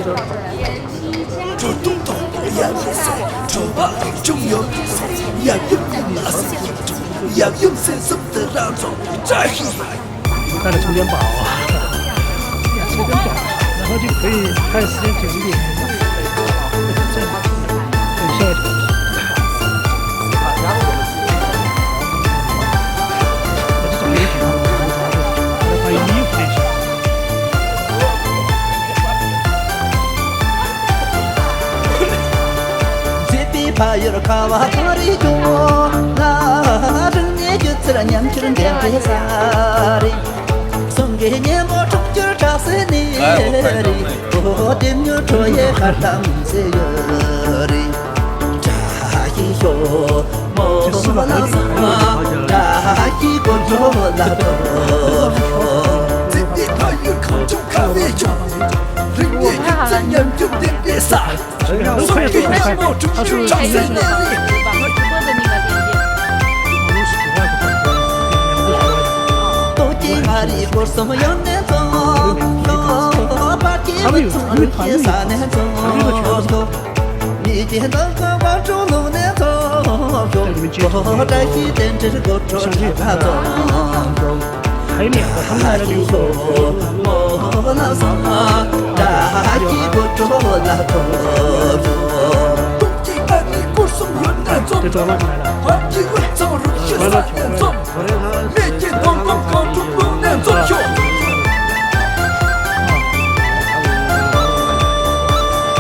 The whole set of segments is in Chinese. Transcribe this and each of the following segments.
这东东杨一色，这把中有一色，杨有那是一种，杨有身上的那种在一买。看着充电宝啊，充电宝，然后就可以看时间停止。这样，对，下一条。这种衣服，还有衣服那些。파이로 가와 버리죠 나를 내주더라 냠처럼 된 대사리 성게에 뭐 적절 자세니 오dem요 조에 가담세요리 자기쇼 몰라서 자기고 졸라도 집이 파이를 감정 가위죠 링이 육장년 육된 대사 都可以快，它是应该是直播的那个链接。도지마리 고소모 연내도 바퀴 붙은 계산해도 이제 너가 와줘 눈에도 고다기 댄트를 고쳐가도 还有两个，他们来了就몰라서 자기 고쳐라도 这装了进来了。我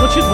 去头。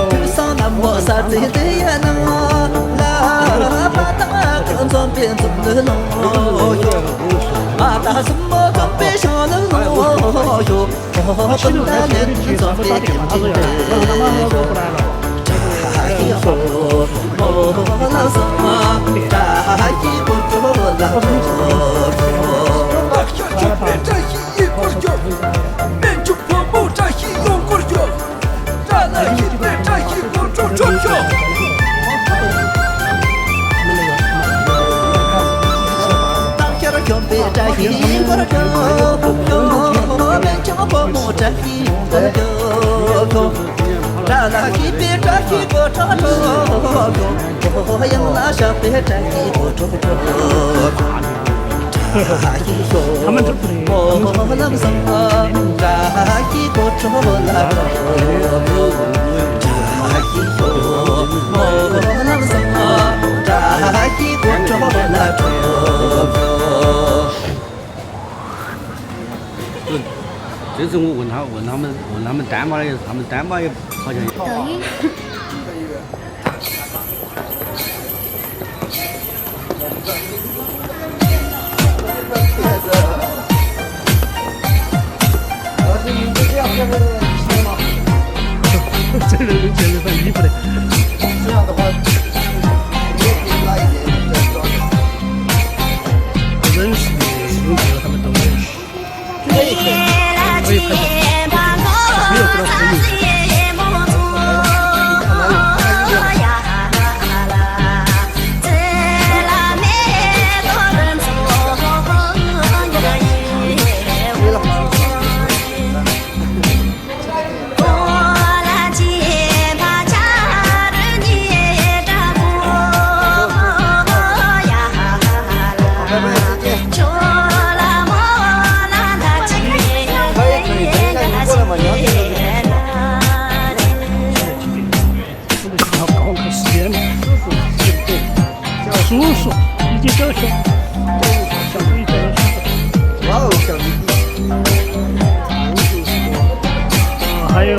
他们这不对。这次我问他们单马的，他们单马也好像。抖音。这个人简直换衣服的。这样的话，也可以拉一点不认识的有朋友他们都认识。可以可以。可以拍照。没有知道可以。叔叔，已经叫小，小可以叫叔叔。哇哦，小弟弟，还有，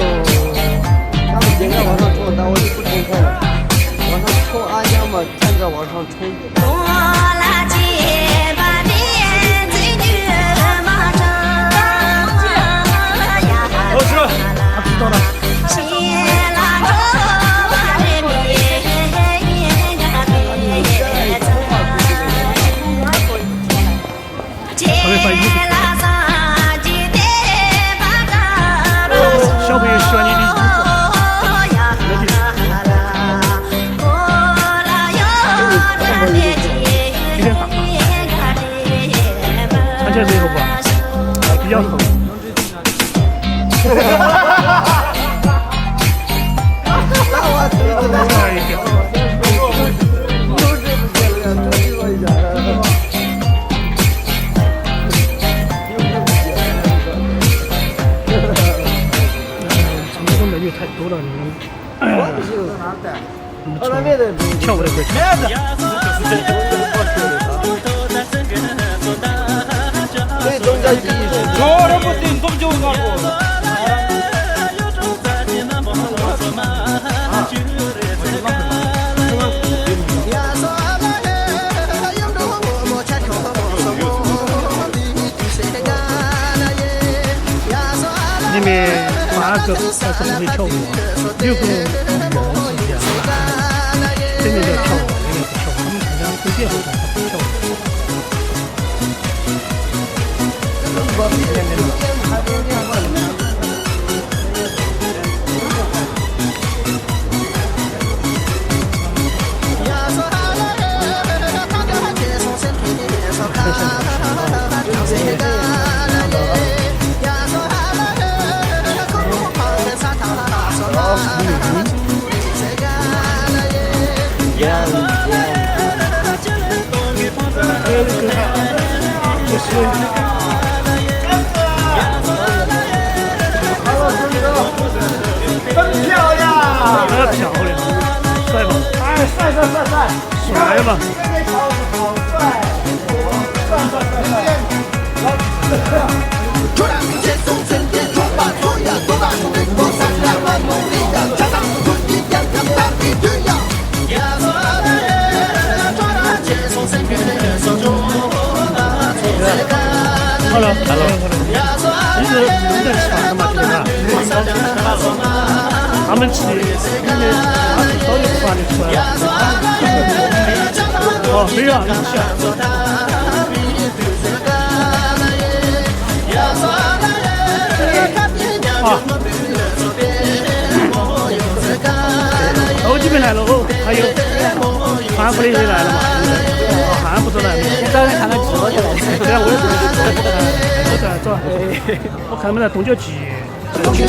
他们现在往上冲，但我就不冲快了，往上冲，俺要么站着往上冲。老师，他知道了。小朋友喜欢你的衣服。女太多了，你们他那边的跳舞的会跳。所以中间第一是。저를 못된 놈좀 갖고.里面8个还是不会跳舞，6个人是一样的，这边在跳舞，那边不跳舞，他们好像会变好像他不跳舞。真漂亮！漂亮，帅吧？哎，帅！帅吧？好帅！就让接送春天，说吧，说呀，说吧，说对，我善良和努力的，加上春一样，让大地滋养。好了，其实人在吃饭嘛，对吧？他们吃，因为他是早就吃完就出来了。哦，没让你吃。啊。这边来了哦，还有韩服的也来了嘛？韩服都来了。先找人看看直播去了。对啊，我也是。走，我看他们在东郊记。我不晓得，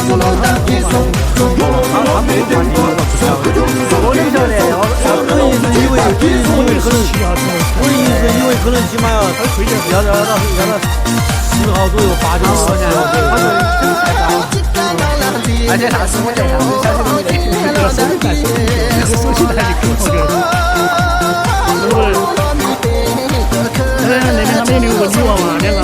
我一直以为可能起码要到10号左右，8、9号钱。而且那时我在手机台里看好的。那边他们有6个女娃娃，2个。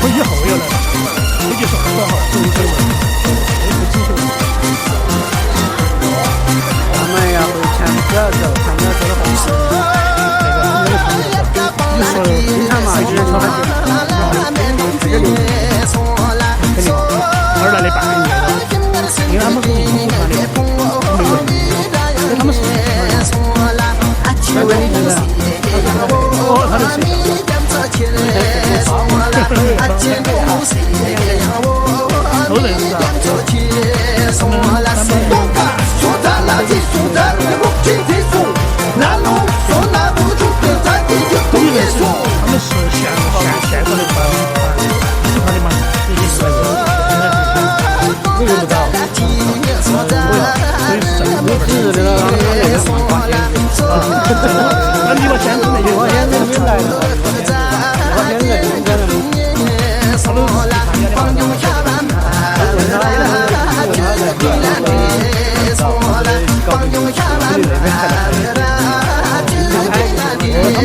我以后要来了，我就说多好，终于回来了。他们要回前不要走，他们要走的很快。你说平常嘛，就是说2来的半个月了，因为他们是不喜欢的，没问题。他们是没问题的。哦，他的是。都认识啊。他们是现过的团，喜欢的嘛，已经是我用不着。所以是真的，我只是那你把先生那些，我先生没来了，我先生今天他们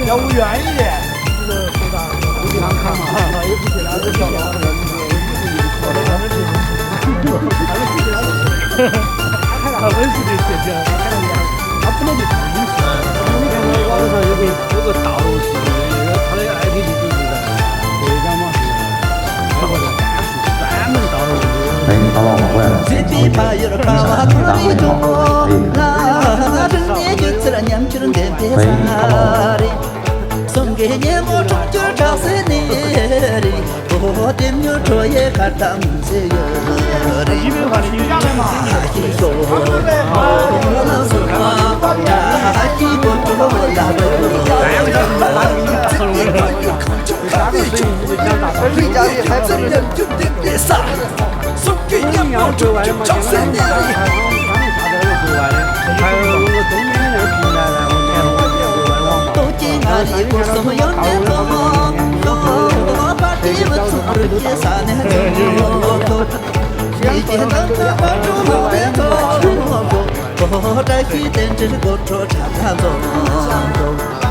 要不愿意。这个说大，经常看嘛，也不起来就跳了。他温室的这个，他不能去看影视。你看网上有个道士，他的 IP 地址是在浙江嘛，他或者甘肃专门道士。哎，老王我回来了，最最怕有人把我看里中国，那真年就自然年轻人的别啥的，送给年我终究找谁呢的，我的牛车也看当谁有的，基本上你家的嘛，说我老说话，大气不着我拉着。回家里还不是送给年毛就找谁呢？还有我东边那个平台呢，我都进哪里不送有年多，把地不从人家啥呢？一天到晚把住路边走，我在西边只是过着长走。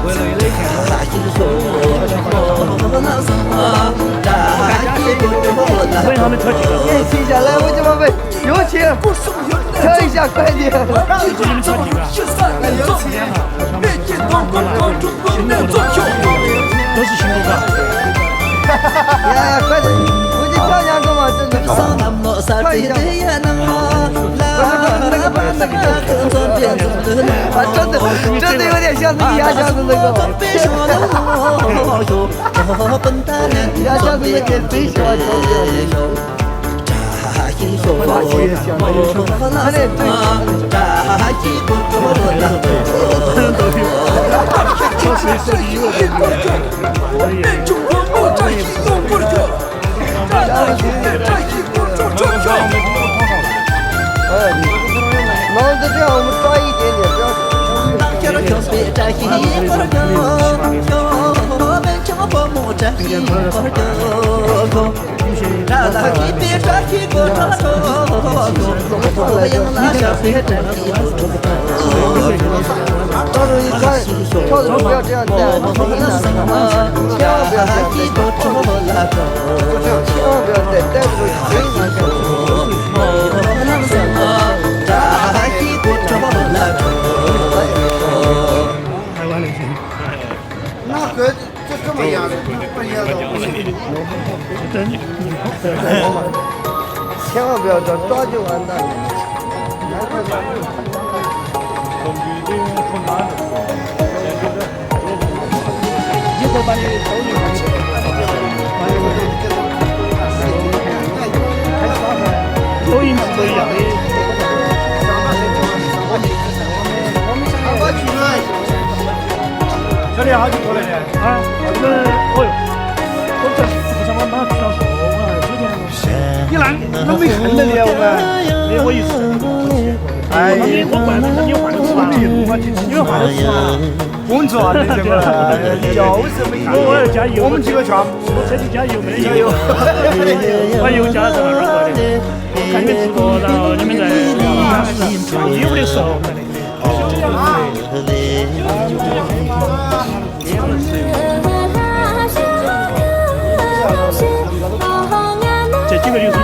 大西说，我老说，大西不着为他们特技了，停下来，我就把有请，跳一下快点。都是新路吧？呀，快点，我就跳两个嘛，真的。上那么啥子的呀？那么那个啊，真的有点像那个压箱子那个。压箱子那个最喜欢跳的。老子这样我们抓一点点，不到时候一看，跳的时候不要这样带，千万不要带，千万不要带，带的时候非常小心。台湾那些，那个就这么压的，不压的。真，千万不要抓就完蛋了。以后把你收进去，收银是不一样的。这里好几个人啊，我们我这不想我马上去上课，我9点。你那没看到你我们？没我意思。哎，我管你换个吃饭，你们换个吃饭。工作啊，你这个就是没看。我要加油，我们几个去，我车去加油没得油，把油加在那儿过的。我看你们直播，然后你们在义务的时候。这几个就是现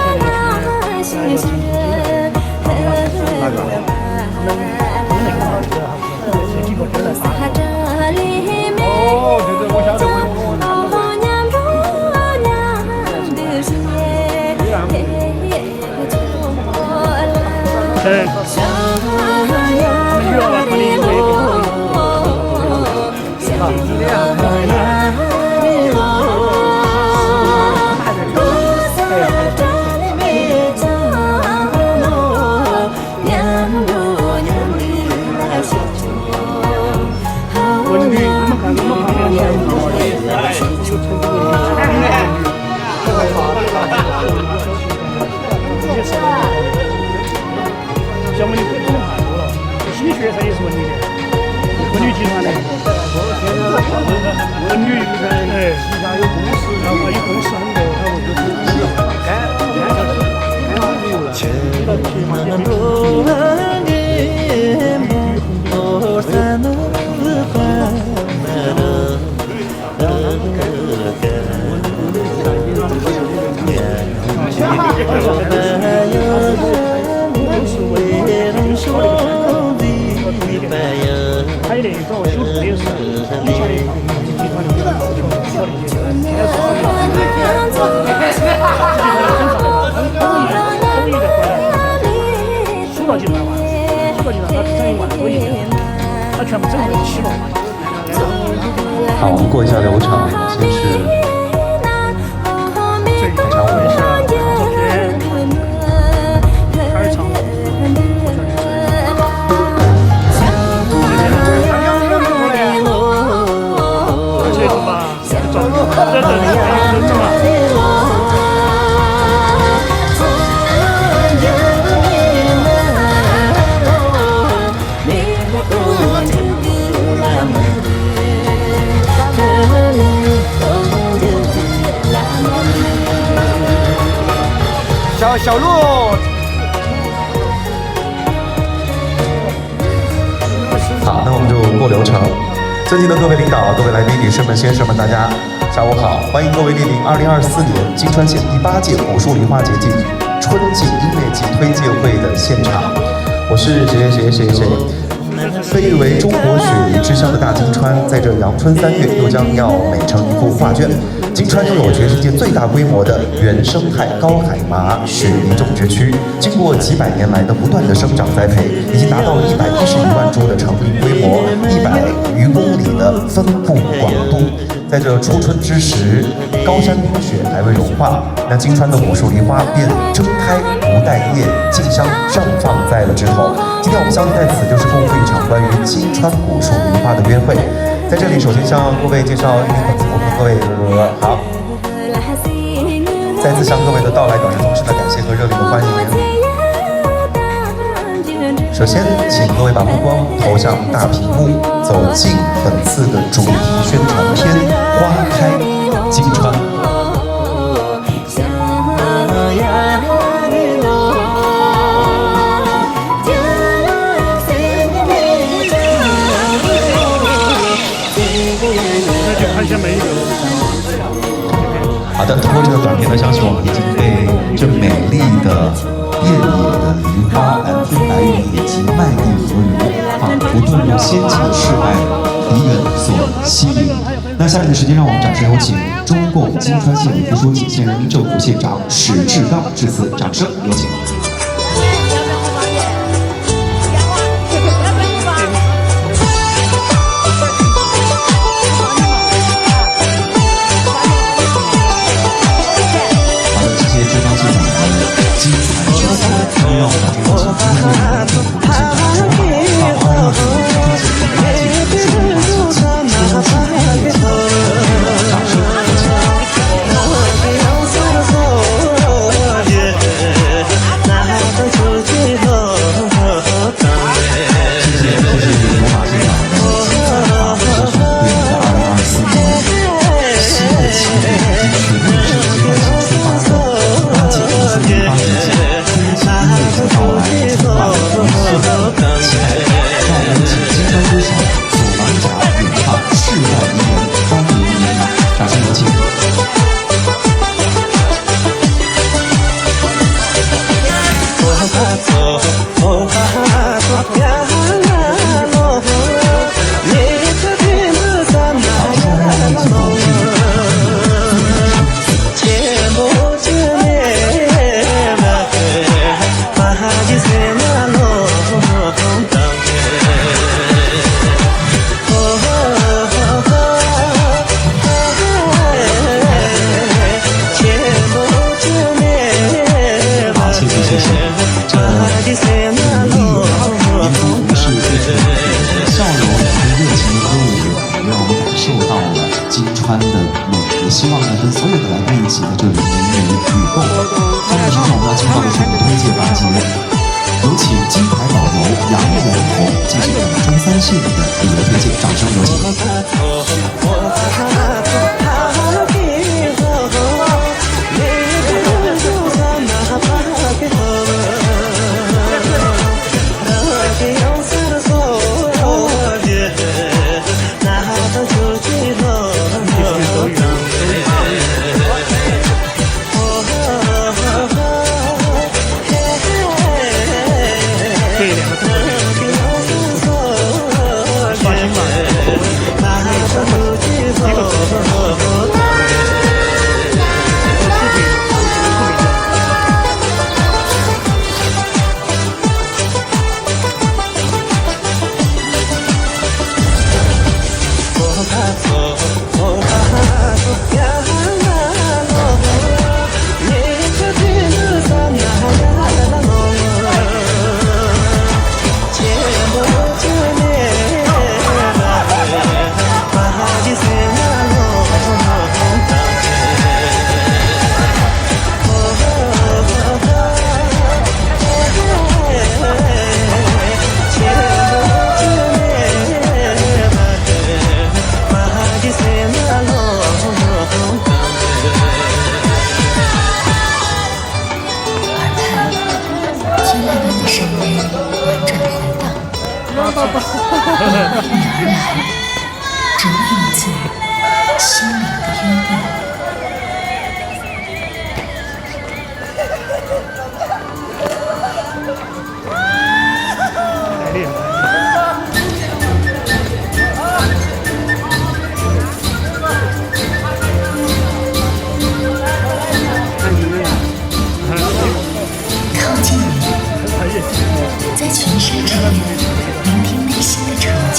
在像文旅不能太多了，心理学上也是文旅的，文旅集团的，文旅哎，旗下有公司，然后有公司很多，然后就是还有那种修图的是以前的集团的数到几万，他整1万多亿，他全部整合起了。好，我们过一下流程，先是演唱会。小鹿。好，那我们就过流程。尊敬的各位领导、各位来宾、女士们、先生们，大家下午好！欢迎各位莅临2024年金川县第8届古树梨花节暨春季音乐季推介会的现场。我是谁。被誉为中国雪梨之乡的大金川，在这阳春3月又将要美成一幅画卷。金川拥有全世界最大规模的原生态高海拔雪梨种植区，经过几百年来的不断的生长栽培，已经达到了111万株的成林规模，100余公里的分布广度。在这初春之时，高山冰雪还未融化，那金川的古树梨花便睁开不带叶，竞相盛放在了枝头。今天我们相聚在此，就是共赴一场关于金川古树梨花的约会。在这里，首先向各位介绍我们各位好，再次向各位的到来表示衷挚的感谢和热烈的欢迎。首先，请各位把目光投向大屏幕，走进本次的主题宣传片《花开金川》。好的，通过这个短片呢，相信我们已经被这美丽的遍野的梨花、蓝天白云以及麦地河流，仿佛遁入仙境世外梨园所吸引。那下面的时间，让我们掌声有请中共金川县委副书记、县人民政府县长史志刚致辞，掌声有请。希望呢跟所有的来宾一起在这里美美与共。下面时间我们要进到的是我们推介环节，有请金牌导游杨文红进行我们中3系列的旅游推荐，掌声有请。这印自心灵的约定。太厉害了！靠近你，在群山之巅聆听内心的纯净，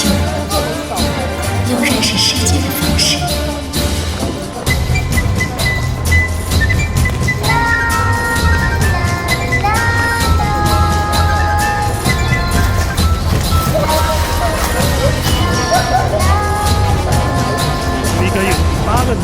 用认识世界的方式。一个有8个人。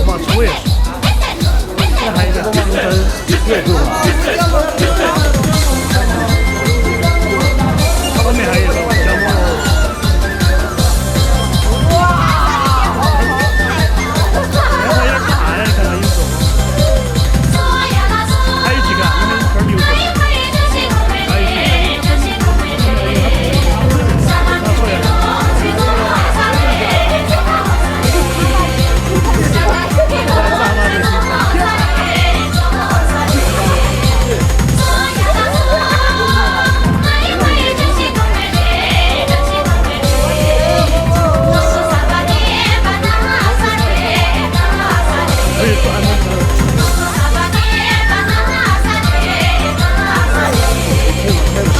往出也是，这还有一个月柱啊，后面还有一个叫什么？然后有点大呀，你看看有种，还有几个，你们这儿有种，还有几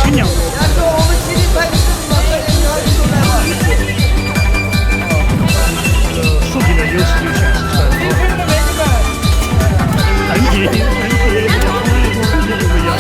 新娘子。竖起的有时就显示出来。横起也不一样，横起也不一样啊。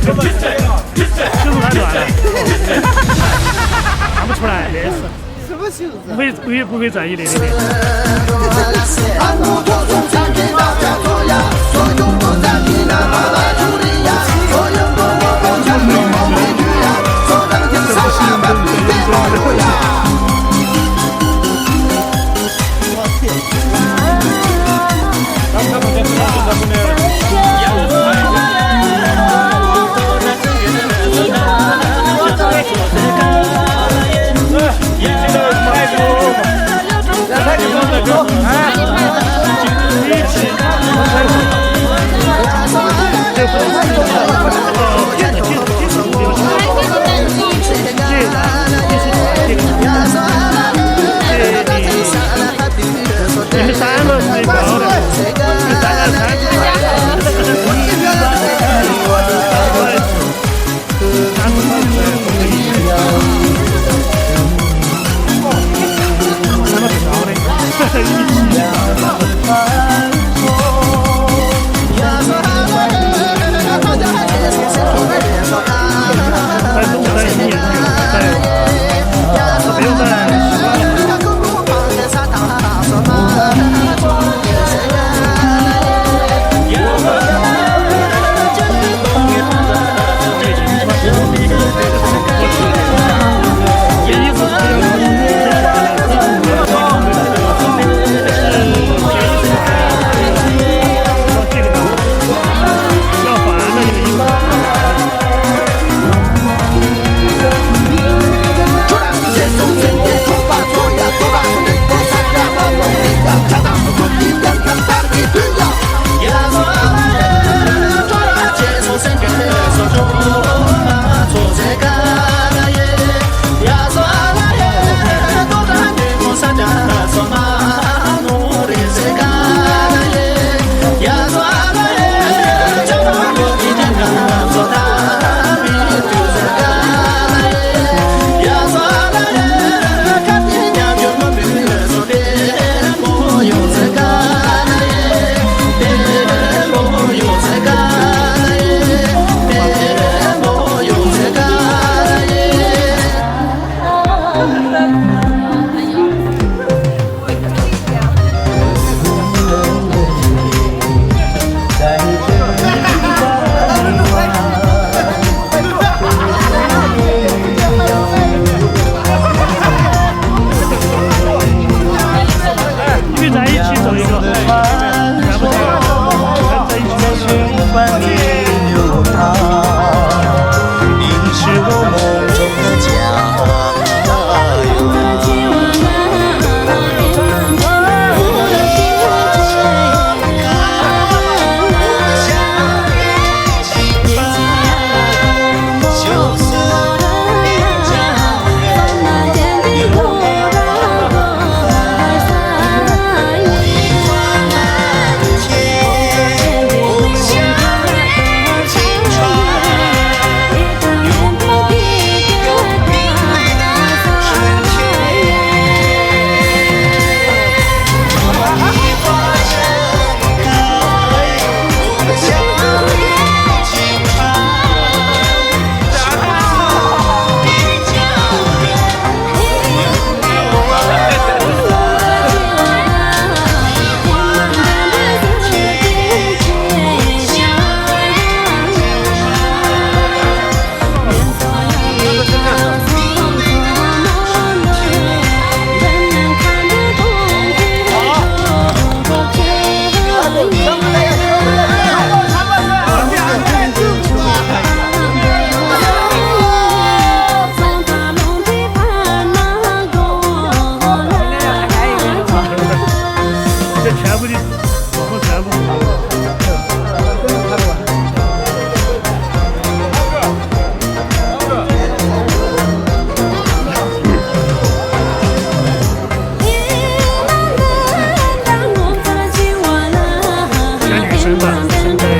都是。袖子太短了，看不出来，也是。什么袖子？不会在意的。哎。估计往后全部选女生吧，现在。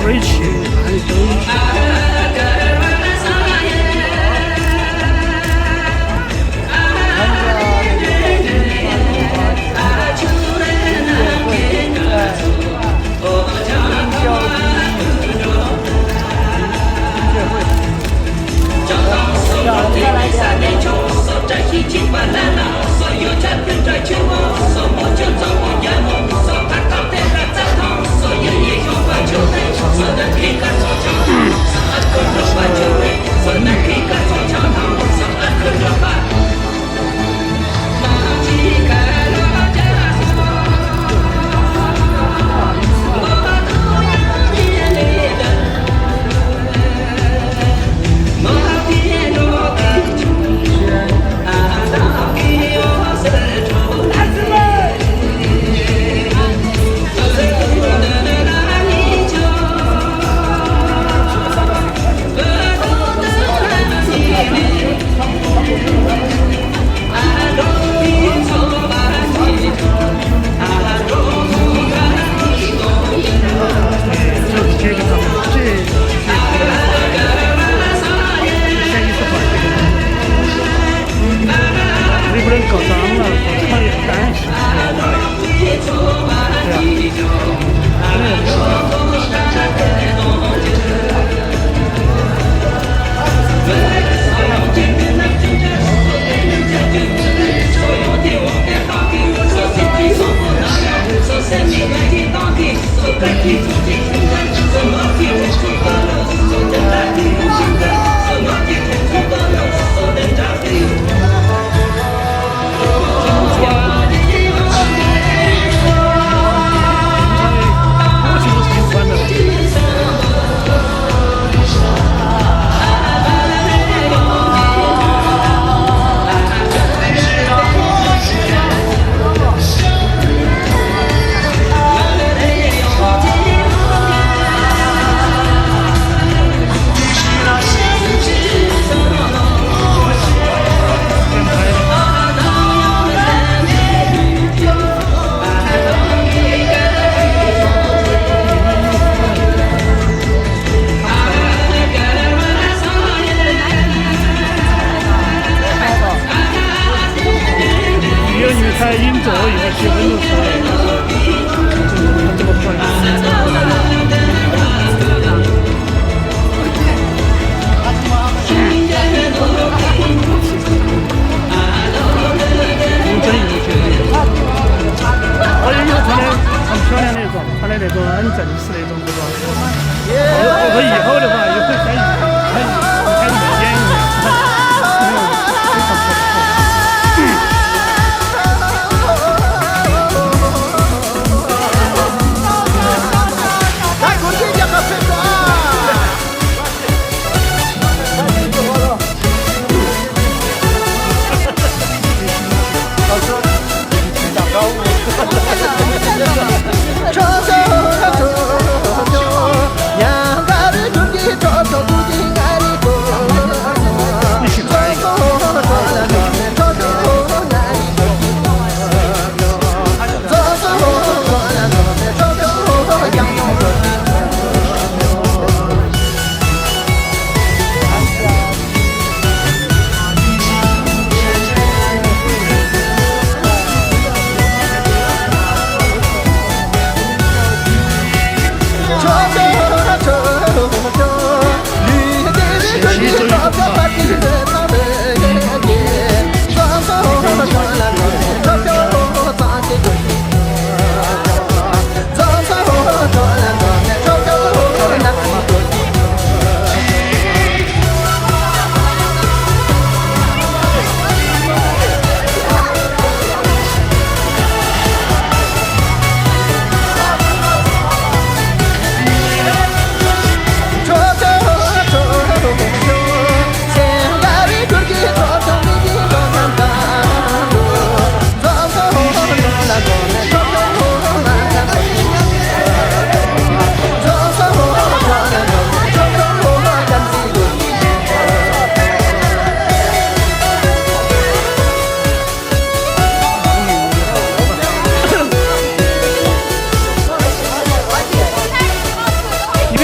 一起，哪里都一起。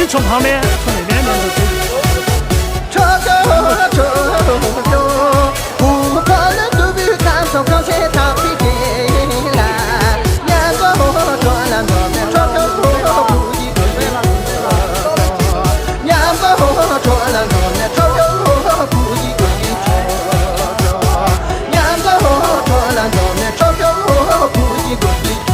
你从旁边从那边都可以。车不可能都比感受高些他比别来，两个转两个面，车不一个没了，两个转两个面，车不一个一车，两个转两个面，车不一个一车。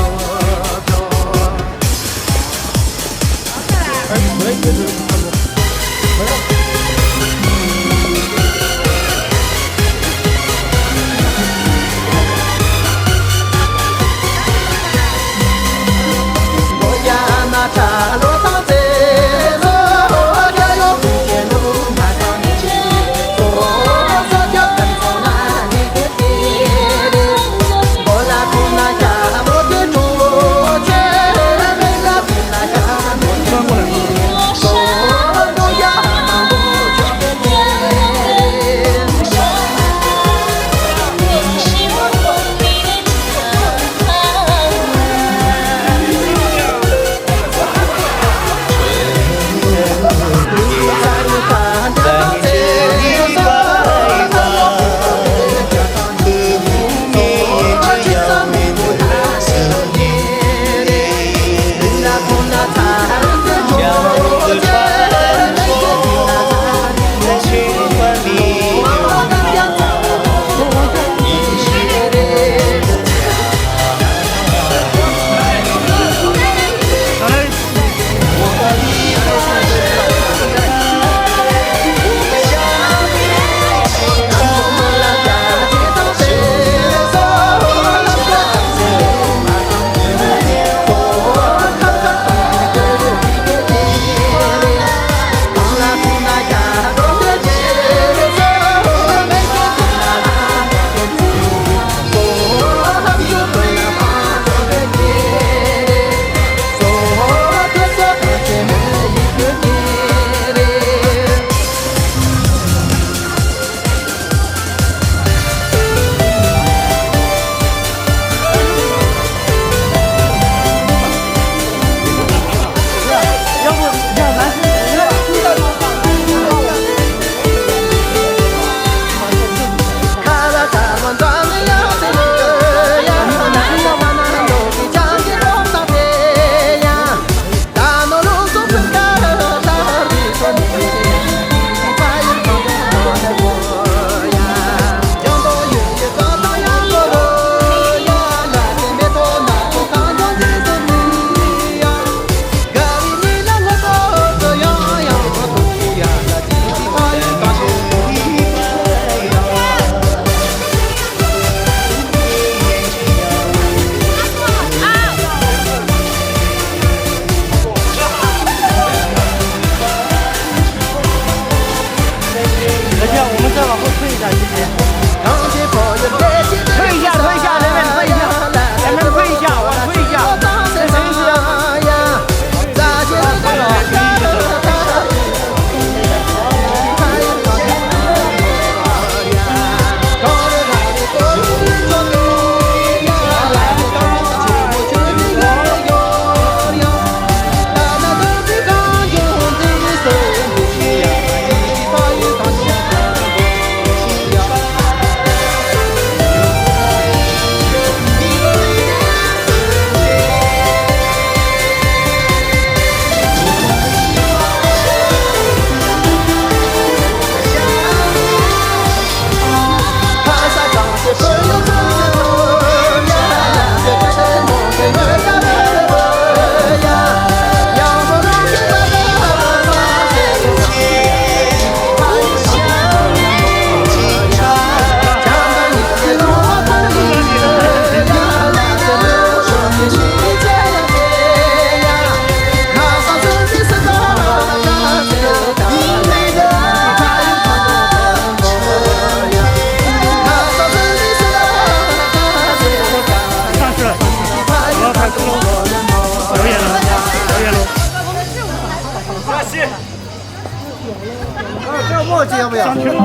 墨迹要不要？上去了。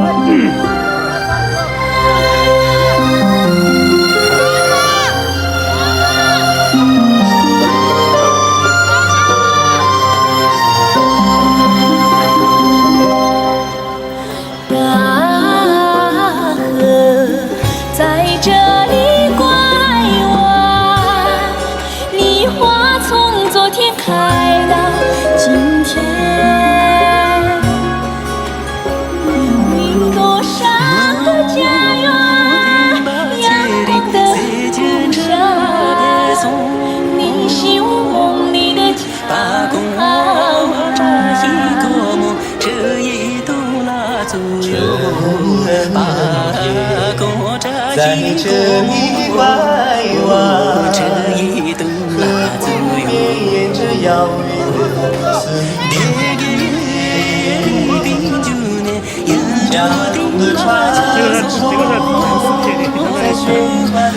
在这里拐弯，和你绵延着遥远的思念。家中的传说，在循环里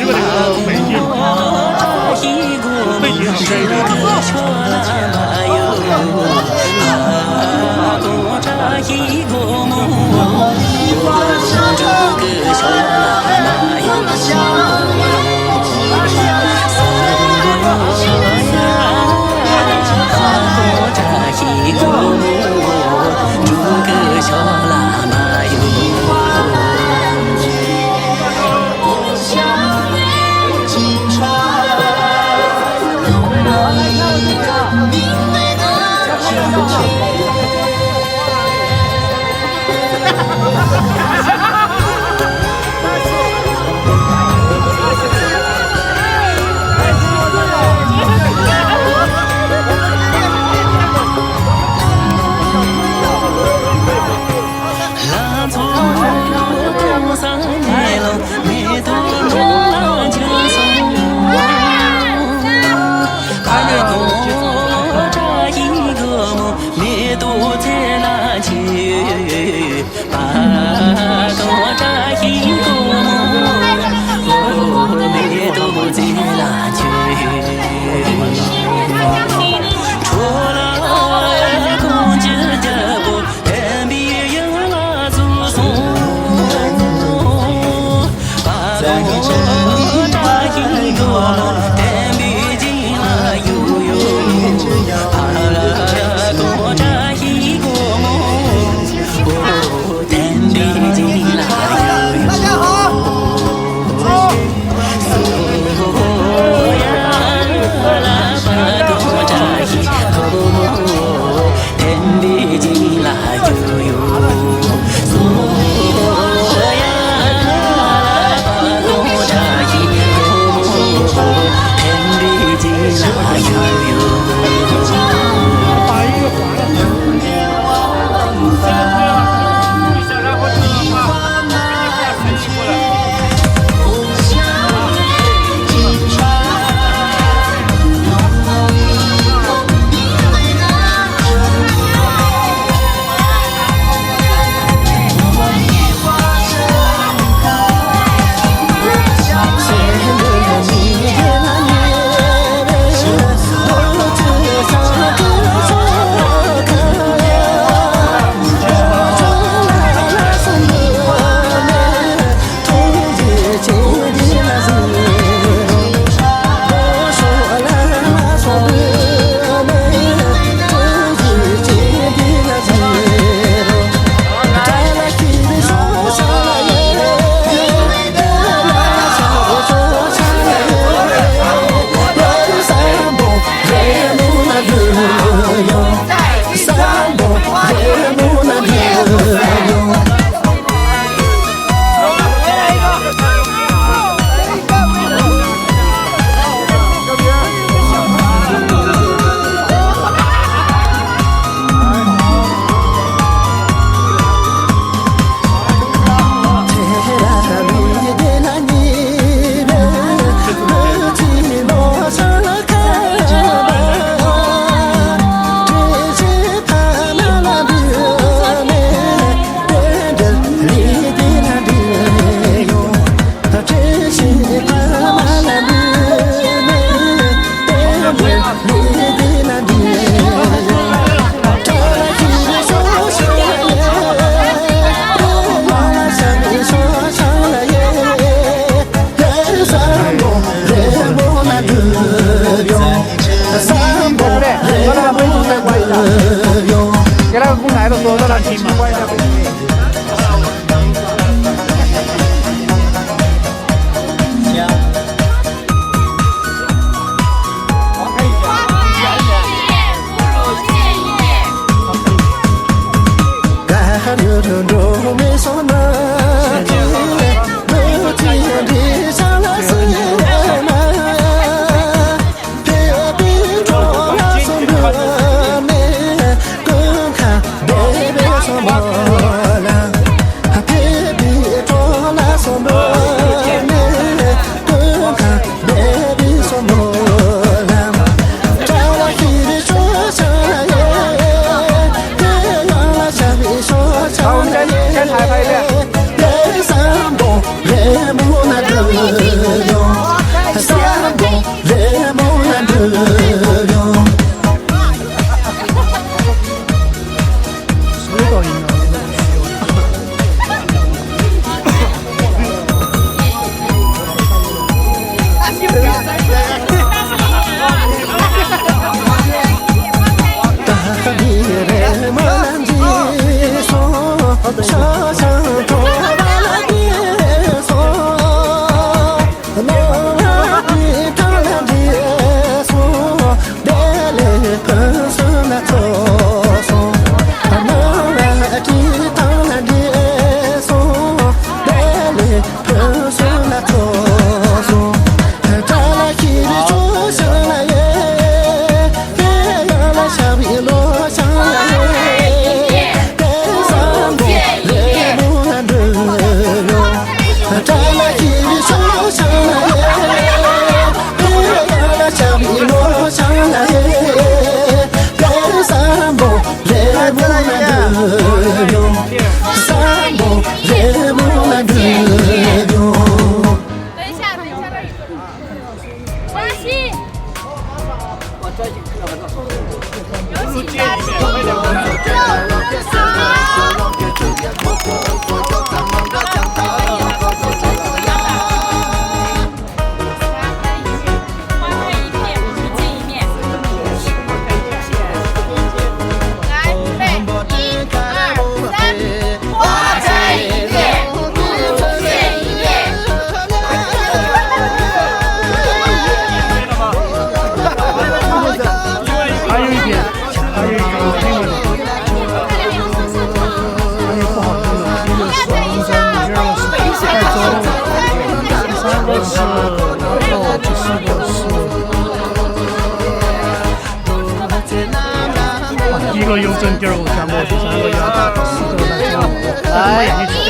第一个邮政，第二个全部，第三个要打，第四个来全部。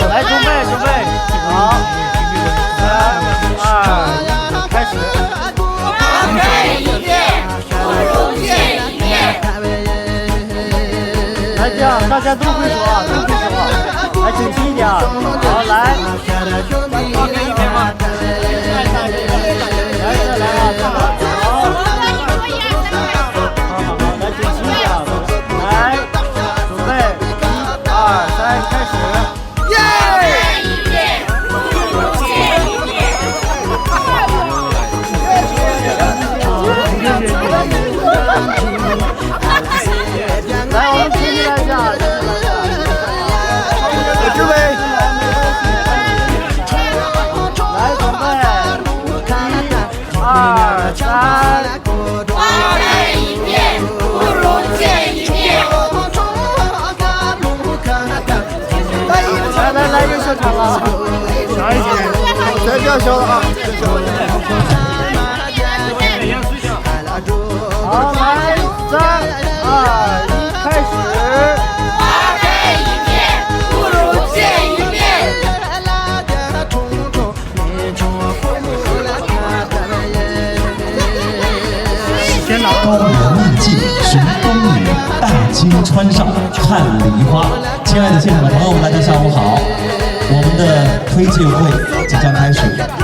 来，准备，好，3、2，开始。花开一片，不如见一面。来，这样大家都会说啊，来整齐一点。好，来。花开一片吗？来，再来。来，又上场了，小一点，再这样小了啊！好，来，3、2、1，开始。花开一片，不如见一面。高原秘境寻风雨，大街穿上看梨花。亲爱的现场的朋友们，大家下午好！我们的推介会即将开始，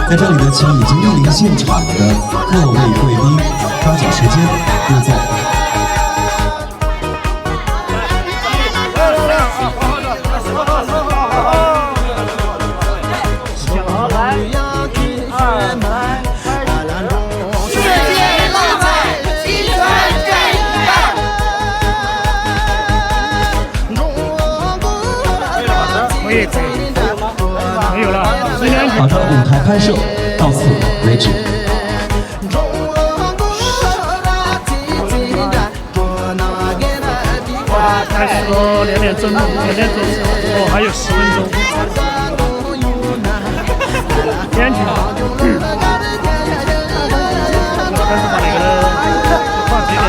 在这里呢，请已经莅临现场的各位贵宾抓紧时间入座。没有了，好的，舞台拍摄到此为止。开始了，2点钟，哦，还有10分钟。天气，开始把那个放几点？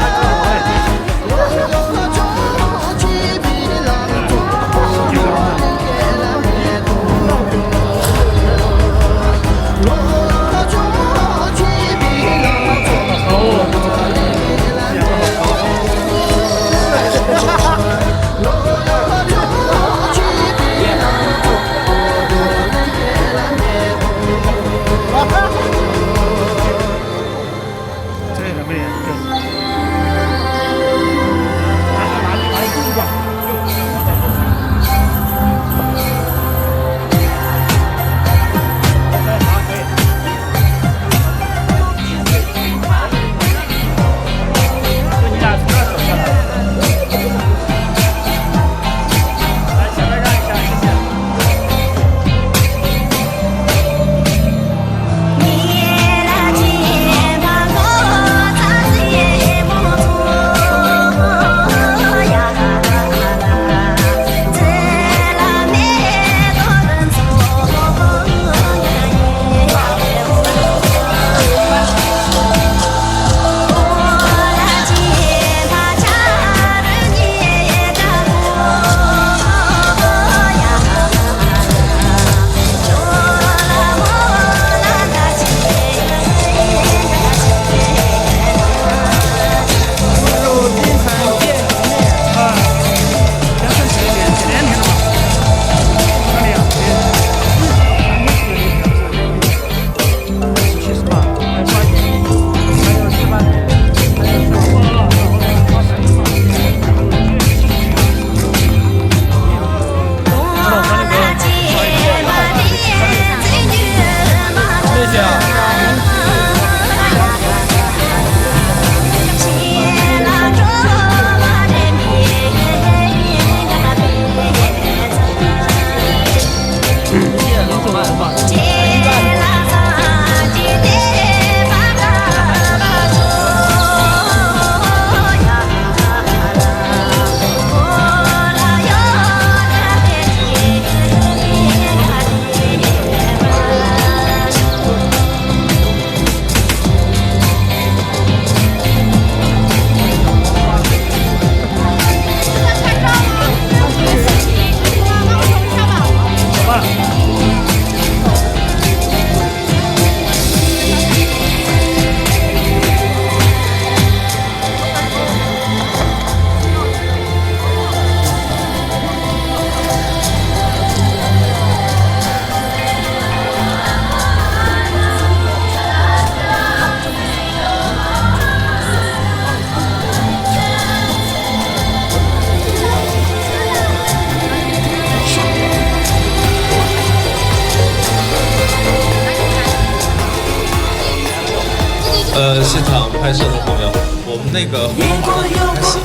现场拍摄的朋友，我们那个回放还行，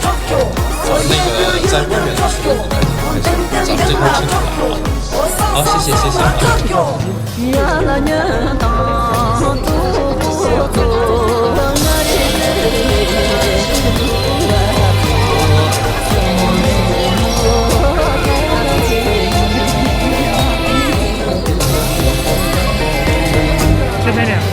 那个在外面的时候还行，咱们这块清楚了啊。好，谢谢谢谢。这边两个。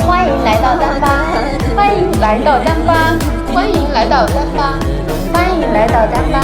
欢迎来到丹巴，欢迎来到丹巴，欢迎来到丹巴，欢迎来到丹巴。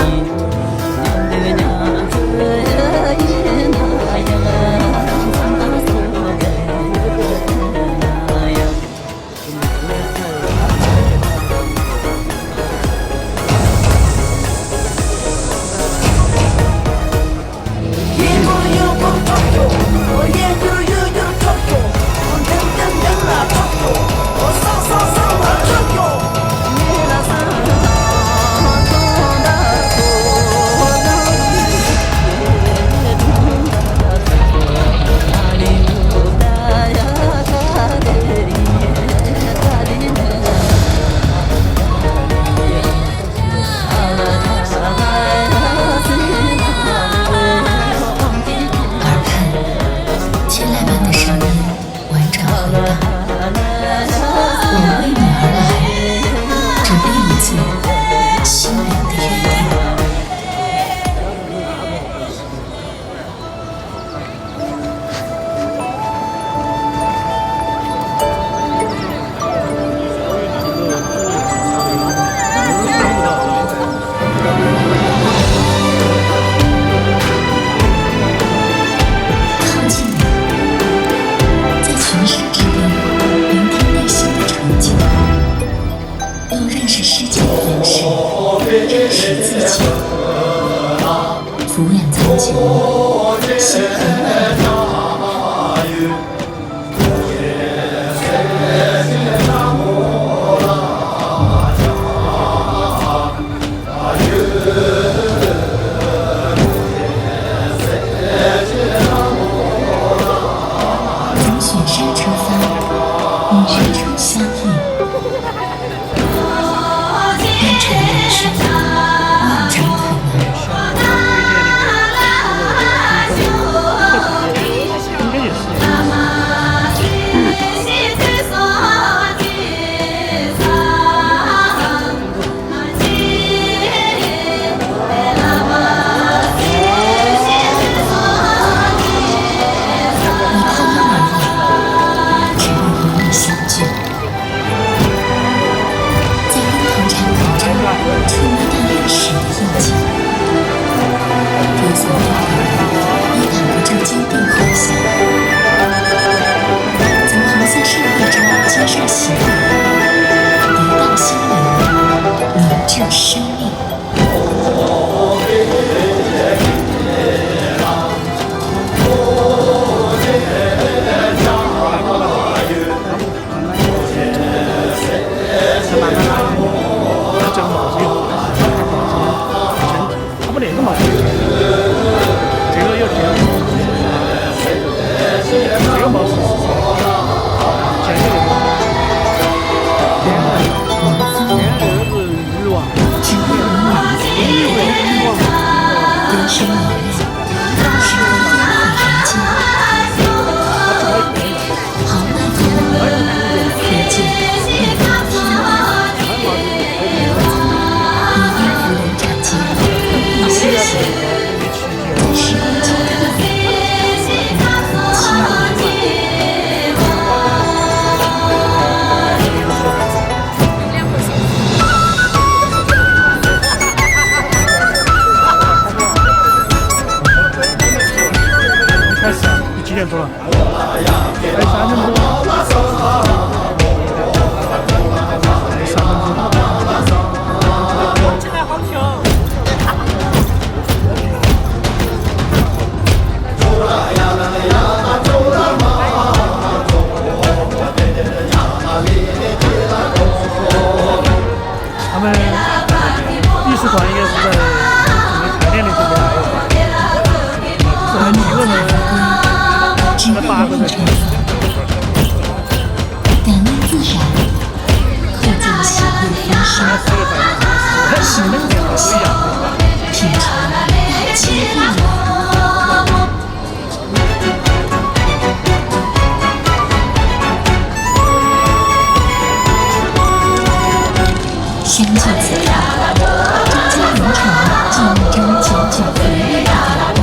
心流行，品尝一千亿。相继此场，中间名城进入张九九回忆的典故。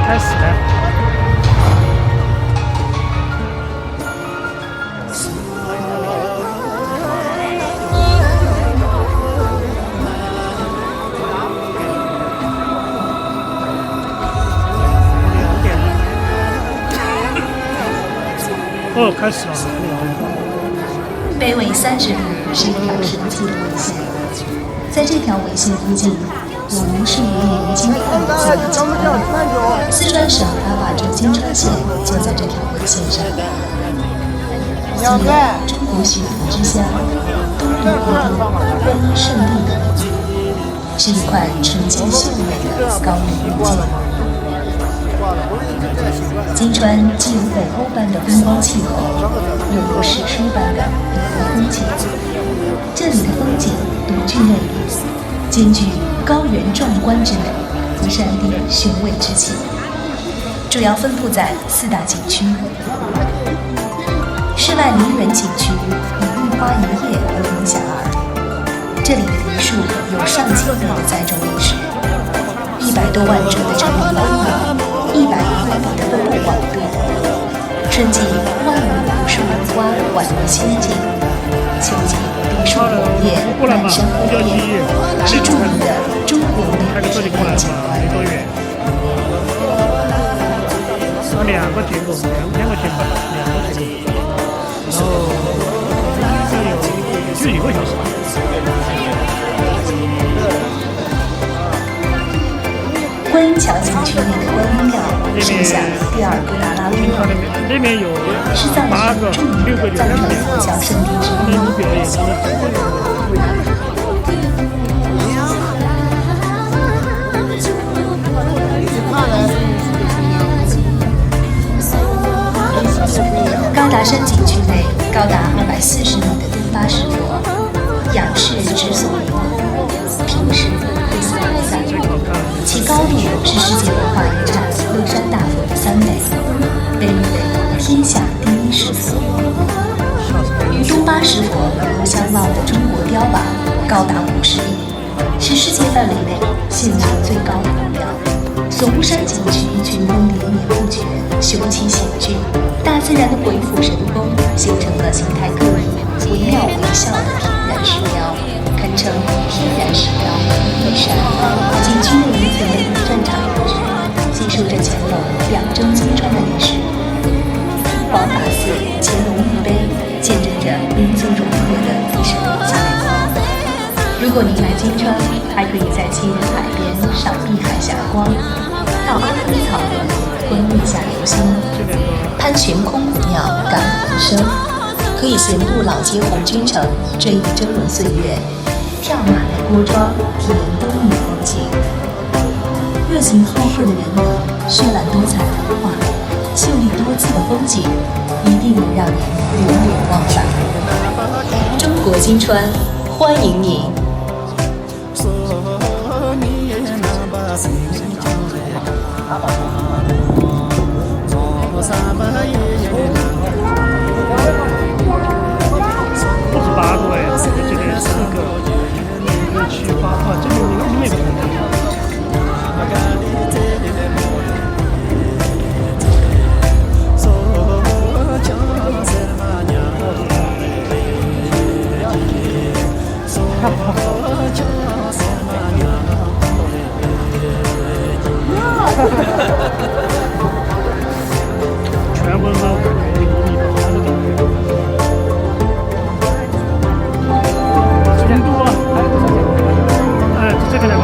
开始了。哦，开始了。北纬30度是一条神奇的纬线，在这条纬线附近，有无数令人惊叹的自然景观。四川省阿坝州金川县就在这条纬线上。自有中国血统之乡、东土国度、观音圣地的美誉，是一块纯净秀美的高原云境。金川既有北欧般的风光气候，又有史书般的异国风情。这里的风景独具魅力，兼具高原壮观之美和山地雄伟之气。主要分布在4大景区。室外陵园景区以绿花一叶闻名遐迩，这里的梨树有上千年的栽种历史，100多万株的成林兰木，100多公里的分布广度，春季万物无数兰花宛如仙境，秋季梨树红叶，满山红叶，是著名的中国美丽景观。2个节目，2个节目，然后就1个小时吧。观音桥景区内的观音庙是下第2个达拉路，那边有是藏族著名的藏传佛教圣地之一。高达山景区内高达240米的第8石佛，仰视直耸云雾，平时被四分散，其高度是世界文化遗产乐山大佛的3倍，被誉为天下第1石佛。与东巴石佛遥遥相望的中国碉瓦高达50米，是世界范围内现存最高的宫庙。总屋山景区群峰连绵不绝，雄奇险峻，大自然的鬼斧神工形成了形态各异、惟妙惟肖的天然石雕，堪称天然石雕第一山。景区内遗存的古战场遗址，记述着乾隆2征金川的历史。王法寺乾隆玉碑见证着民族融合的历史轨迹。如果您来金川，还可以在七人海边赏碧海霞光，到阿根草原观月下流星，攀悬空谷庙感浮生，可以闲步老街红军城，追忆峥嵘岁月，跳马来郭庄，体验东域风景。热情好客的人民，绚烂多彩的文化，秀丽多姿的风景，一定能让您流连忘返。中国金川，欢迎您！不止8个哎，这个4个，1个7、8啊，这个你们全部都成都啊，哎，就这个来吧。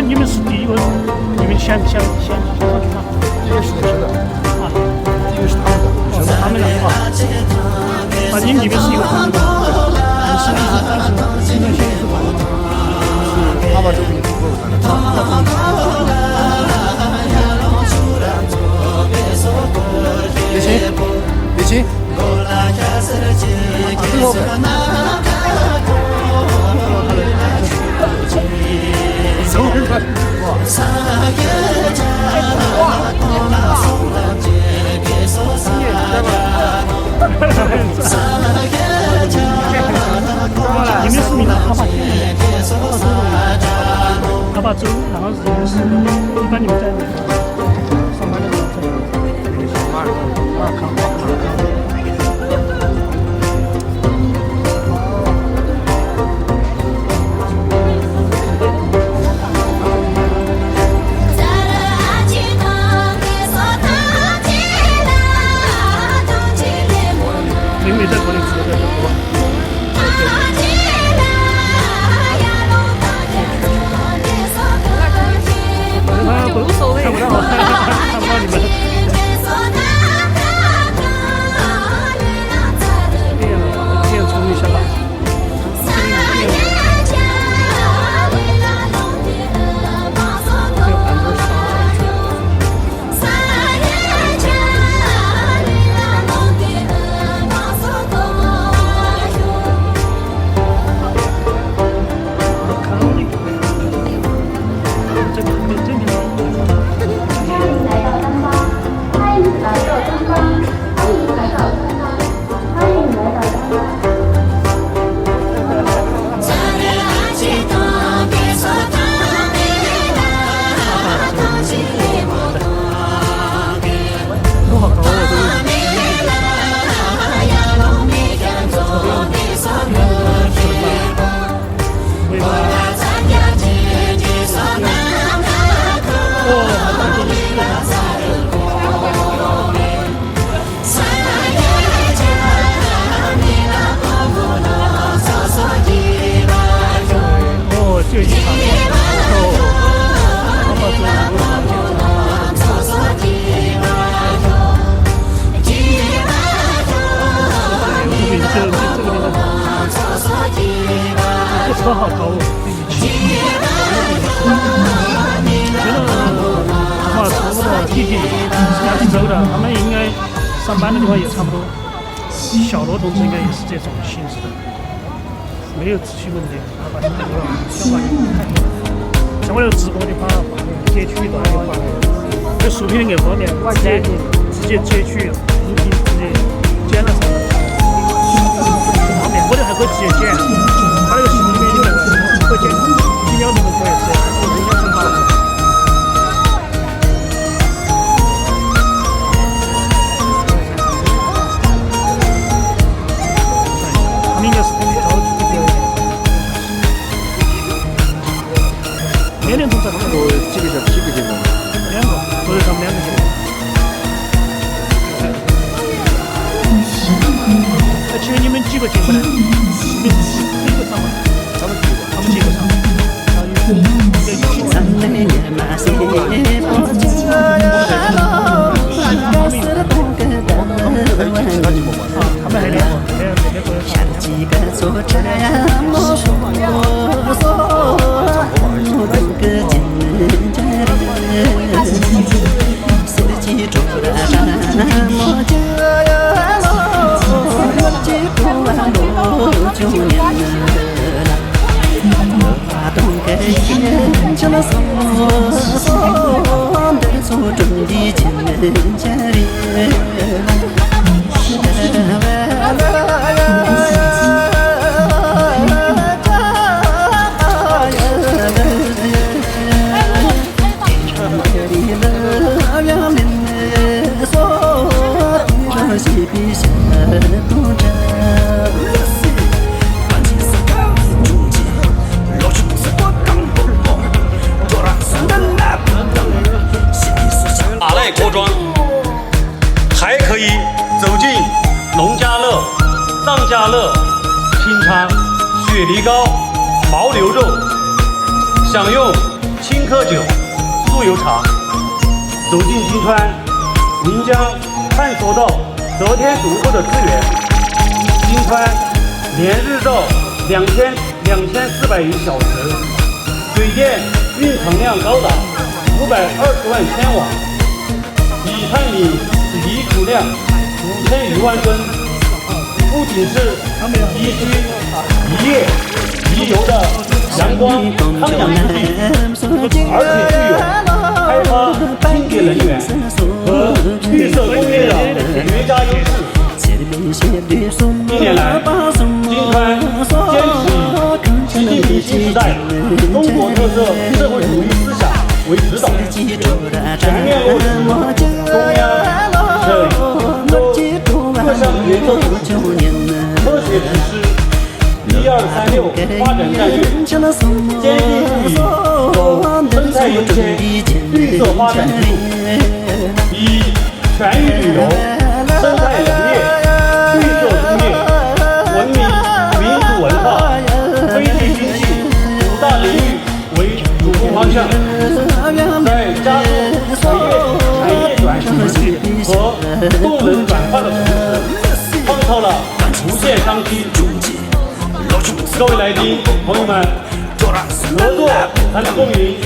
你们是第一个，你们先上去吗？这个是他的啊，这个是他们的，是他们的啊。啊，你们这边是一个团队，你是应该先是团队。他把这个也足够了。别亲，别亲。你们是名字他把州，然后是一般你们在上班的时候在马尔康。车号高对不起。觉得话车夫的弟弟是扬州的，他们应该上班的地方也差不多。小罗同志应该也是这种性质的，没有秩序问题，他把这个想法就太多了。像我那个直播的话，把截取的话，这竖屏那个方面直接截取，录屏直接剪了上来，这方面我这还可以直接剪，他那个视频里面有那个可以剪几秒钟都可以，这样我人家很好的。他们应该是比较注意表演。年龄层在他们几个节目？2个，都是他们2个节目。请问你们几个节目呢？你们几个上吗？他们几个上。他们还练过，马赖锅庄，还可以走进农家乐、藏家乐，品尝雪梨糕、牦牛肉，享用青稞酒、酥油茶。走进金川，您将探索到得天独厚的资源。金川连日照2400余小时，水电运存量高达520万千瓦。乙碳米移储量5000余万吨，不仅是宜居、宜业、宜游的阳光康养之地，而且具有开发清洁能源和绿色工业的绝佳优势。近年来，金川坚持以习近平新时代中国特色社会主义思想为指导，全面落实中央、省、州各项决策组织科学实施“1236”发展战略，坚定不移走生态优先、绿色发展之路，以全域旅游、生态农业、绿色工业、文明、民族文化、非地经济5大领域为主攻方向，在加速产业转型和动能转换的同时，创造了无限商机。各位来宾朋友们，合作才能共赢，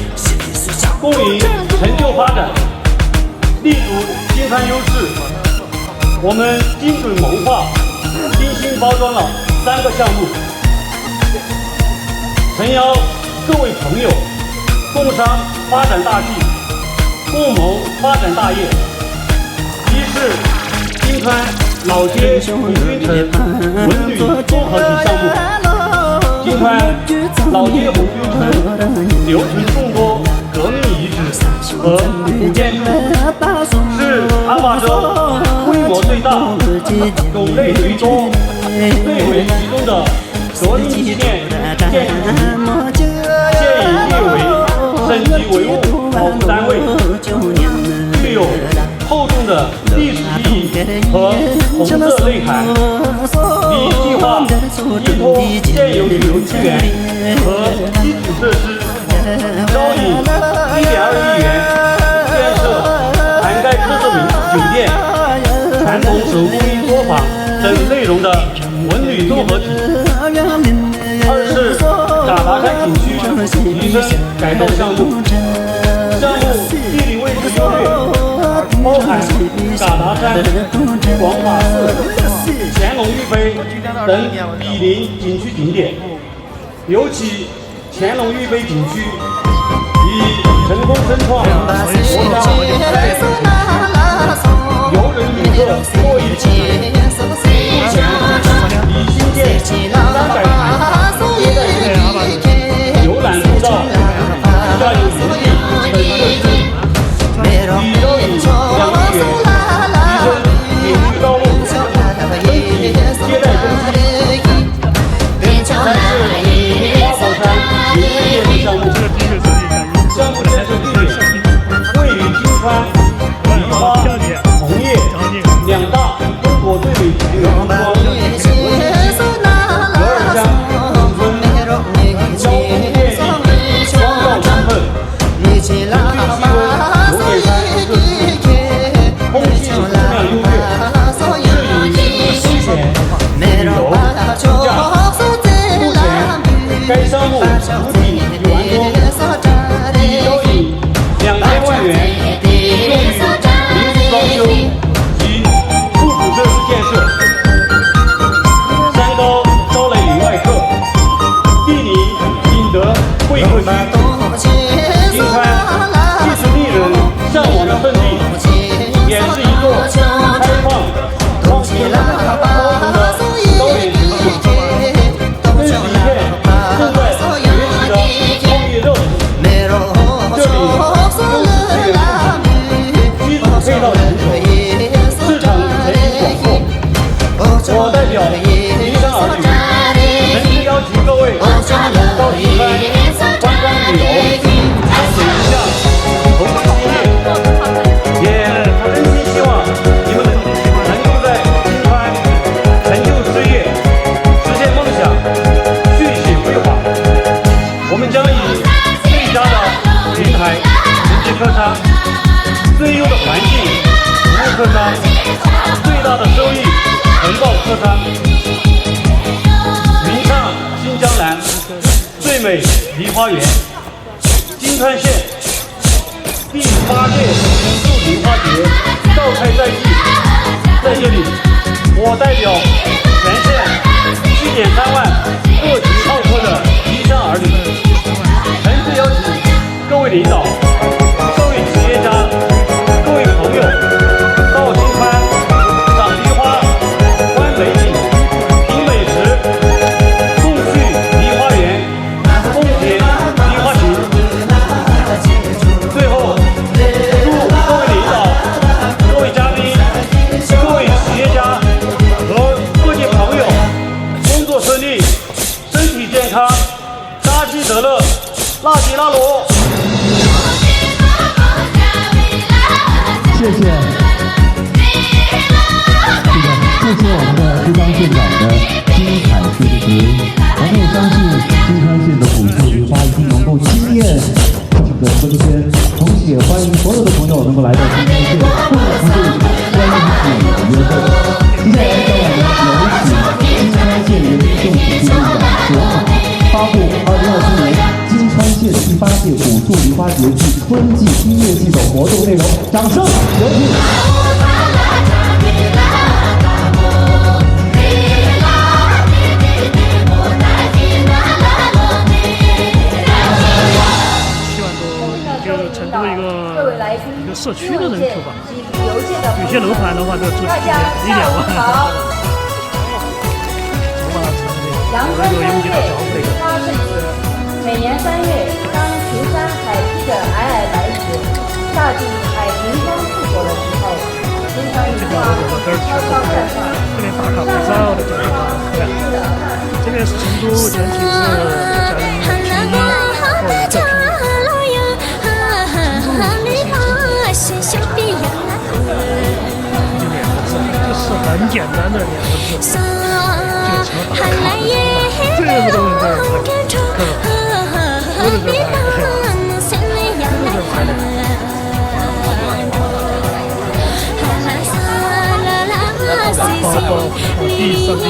共赢成就发展，立足金川优势。我们精准谋划，精心包装了3个项目，诚邀各位朋友共商发展大计，共谋发展大业。一是金川老街古运城文旅综合体项目。金川老街红运城留存众多革命遗址和古建筑，是安华州规模最大、种类最多、最为集中的革命纪念建筑之一，现已列为省级文物保护单位，具有厚重的历史意义和红色内涵。拟计划依托现有旅游资源和基础设施，招引1.2亿元建设涵盖特色民宿酒店、传统手工艺作坊等内容的文旅综合体。二是展达山景区提升改造项目，项目地理位置优越，包含嘎达山、广法寺、乾隆御碑等毗邻景区景点，尤其乾隆御碑景区已成功申创国家游人旅客过亿次，目前已新建300台游览步道，加有营地等设施，已招引2亿元提升景区道路整体接待中心。三是花果山云飞夜市项目，项目建设地点位于金川、梨花、红叶2大中国最美景点风光，河尔乡农村交通便利，光照充分，人均气温有点3摄氏度，空气质量优越，适宜休闲旅游度假。目前该项目主体已完工，已招引2000万元用于民宿装修及附属设施建设。山高招来旅外客，毗邻景德会客区，金川既是令人向往的圣地，也是一座开放、创新、高度的高原城市，更是一片正在崛起的创业热土。这里优质资源富集，基础配套成熟，市场前景广阔。我代表灵山儿女，诚挚邀请各位到金川观光旅游，探索一下投资创业，也真心希望你们能够在金川成就事业，实现梦想，续写规划。我们将以最佳的平台承接客商，最优的环境服务客商，最大的收益回报客商。云上新江南，最美梨花园，金川县第8届古树梨花节召开在即，在这里，我代表全县7.3万各级好客的灵山儿女，诚挚邀请各位领导、各位企业家、各位朋友到金川赏梨花、观美景、品美食，共叙梨花园，共结梨花情。最后，祝各位领导、各位嘉宾、各位企业家和各界朋友工作顺利，身体健康，家居得乐，拉吉拉罗。谢谢。谢谢我们的珠江县长的精彩说辞。我们也相信金川县的古树梨花一定能够惊艳整个春天。同时也欢迎所有的朋友能够来到金川县，共同对观景的约会。接下来让我们有请金川县人民政府副县长何好发布2024年金川县第8届古树梨花节暨春季音乐季的活动内容，掌声有请。成都一个社区的人口吧，有些楼盘的话都住1-2万。阳春3月梨花盛节，每年3月，当群山海披着皑皑白雪，大地海平光覆裹的时候，金川梨花悄悄绽放。这边打卡拍照的地方，这边是成都整体是嘉义区1后1个区。就是很简单的2个字，就成了打卡。这个是东西在都是这拍的。宝地上地，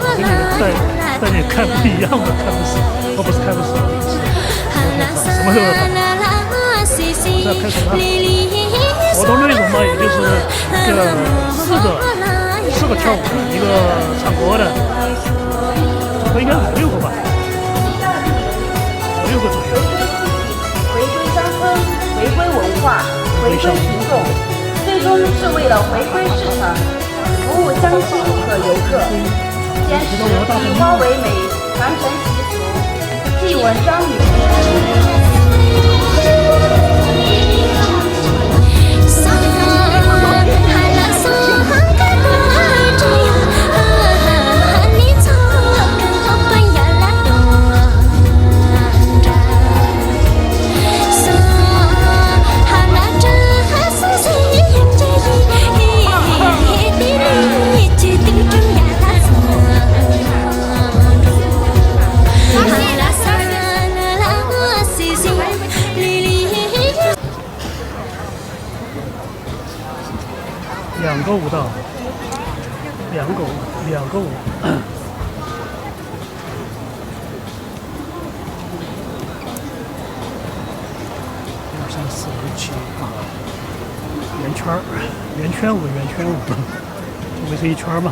这里在。但是看不一样的，看不是，不是看不是，什么都要看。这开始了，活动内容嘛，也就是这个四个跳舞的，一个唱歌的，这应该5、6个吧，5、6个左右。回归乡村，回归文化，回归群众，最终是为了回归市场，服务乡亲和游客，坚持以花为美，传承习俗，祭文章语。2个舞蹈，2个舞。1、2、3、4、5、7、8，圆圈舞，围成一圈嘛。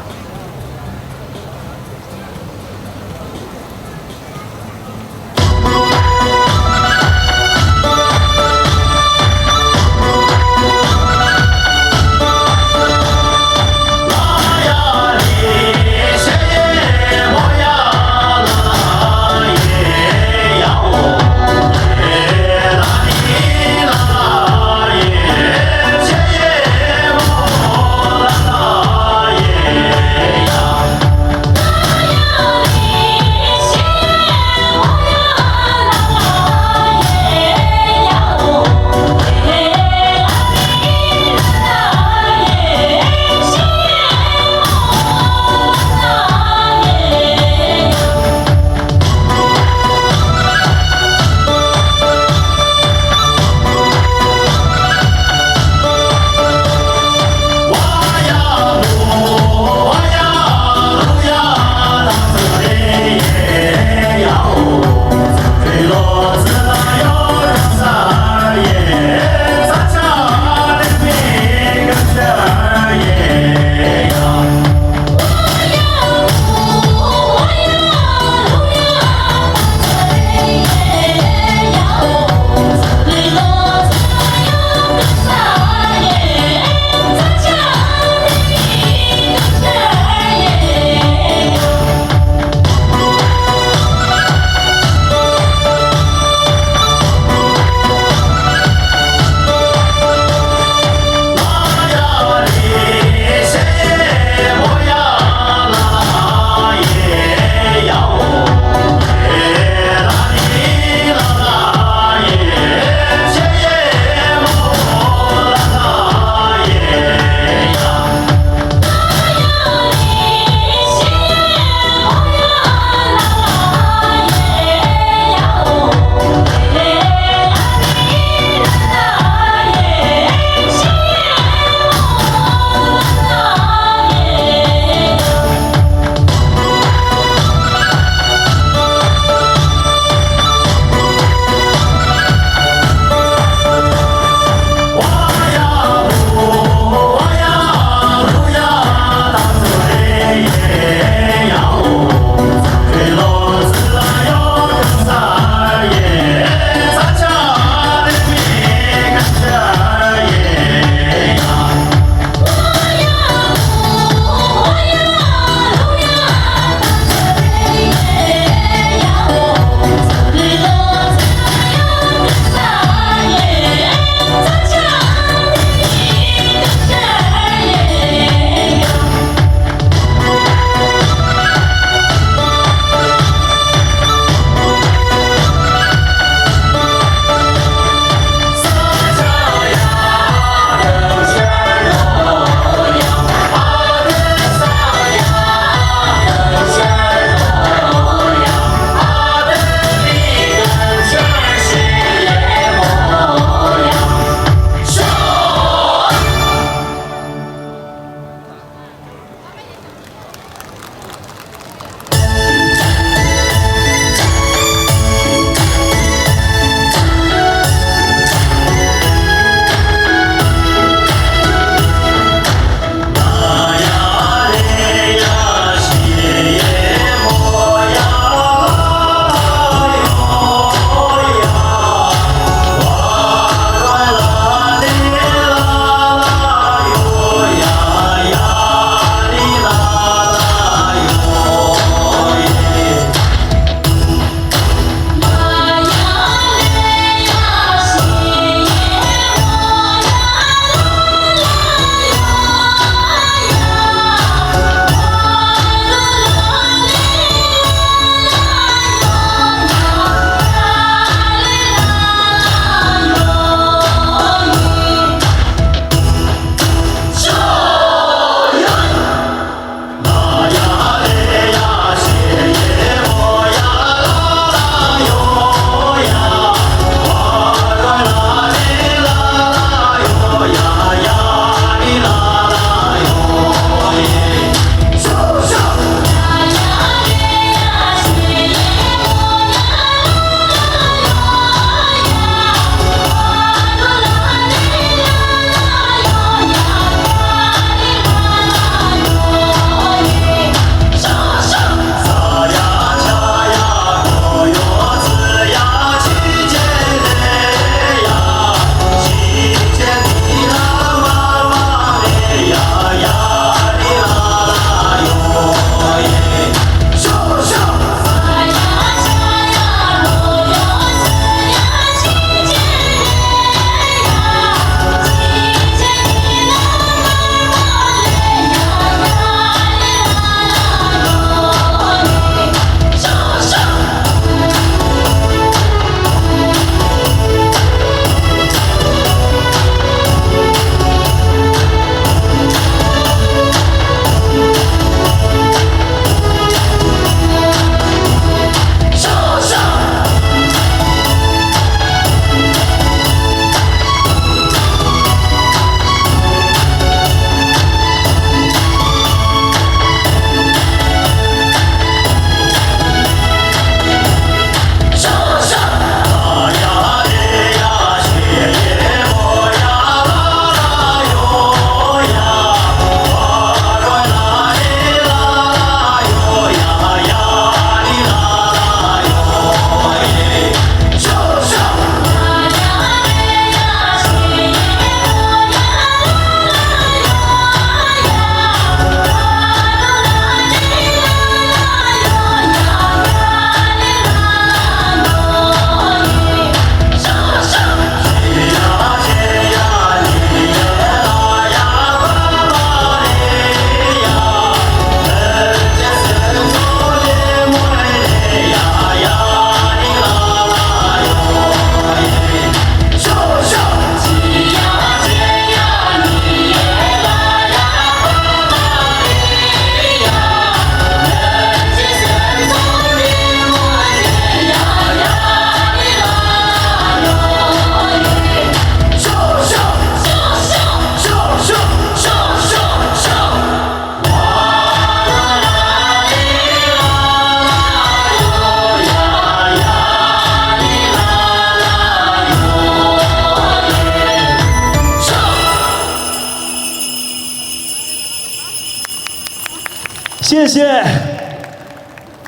谢谢，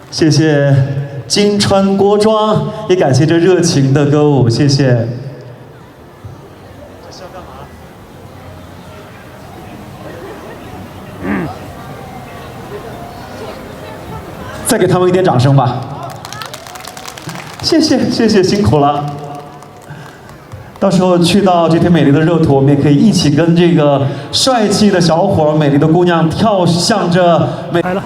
谢谢金川锅庄，也感谢这热情的歌舞，谢谢。再给他们一点掌声吧，谢谢谢谢，辛苦了。到时候去到这片美丽的热土，我们也可以一起跟这个帅气的小伙、美丽的姑娘跳向着美。来了。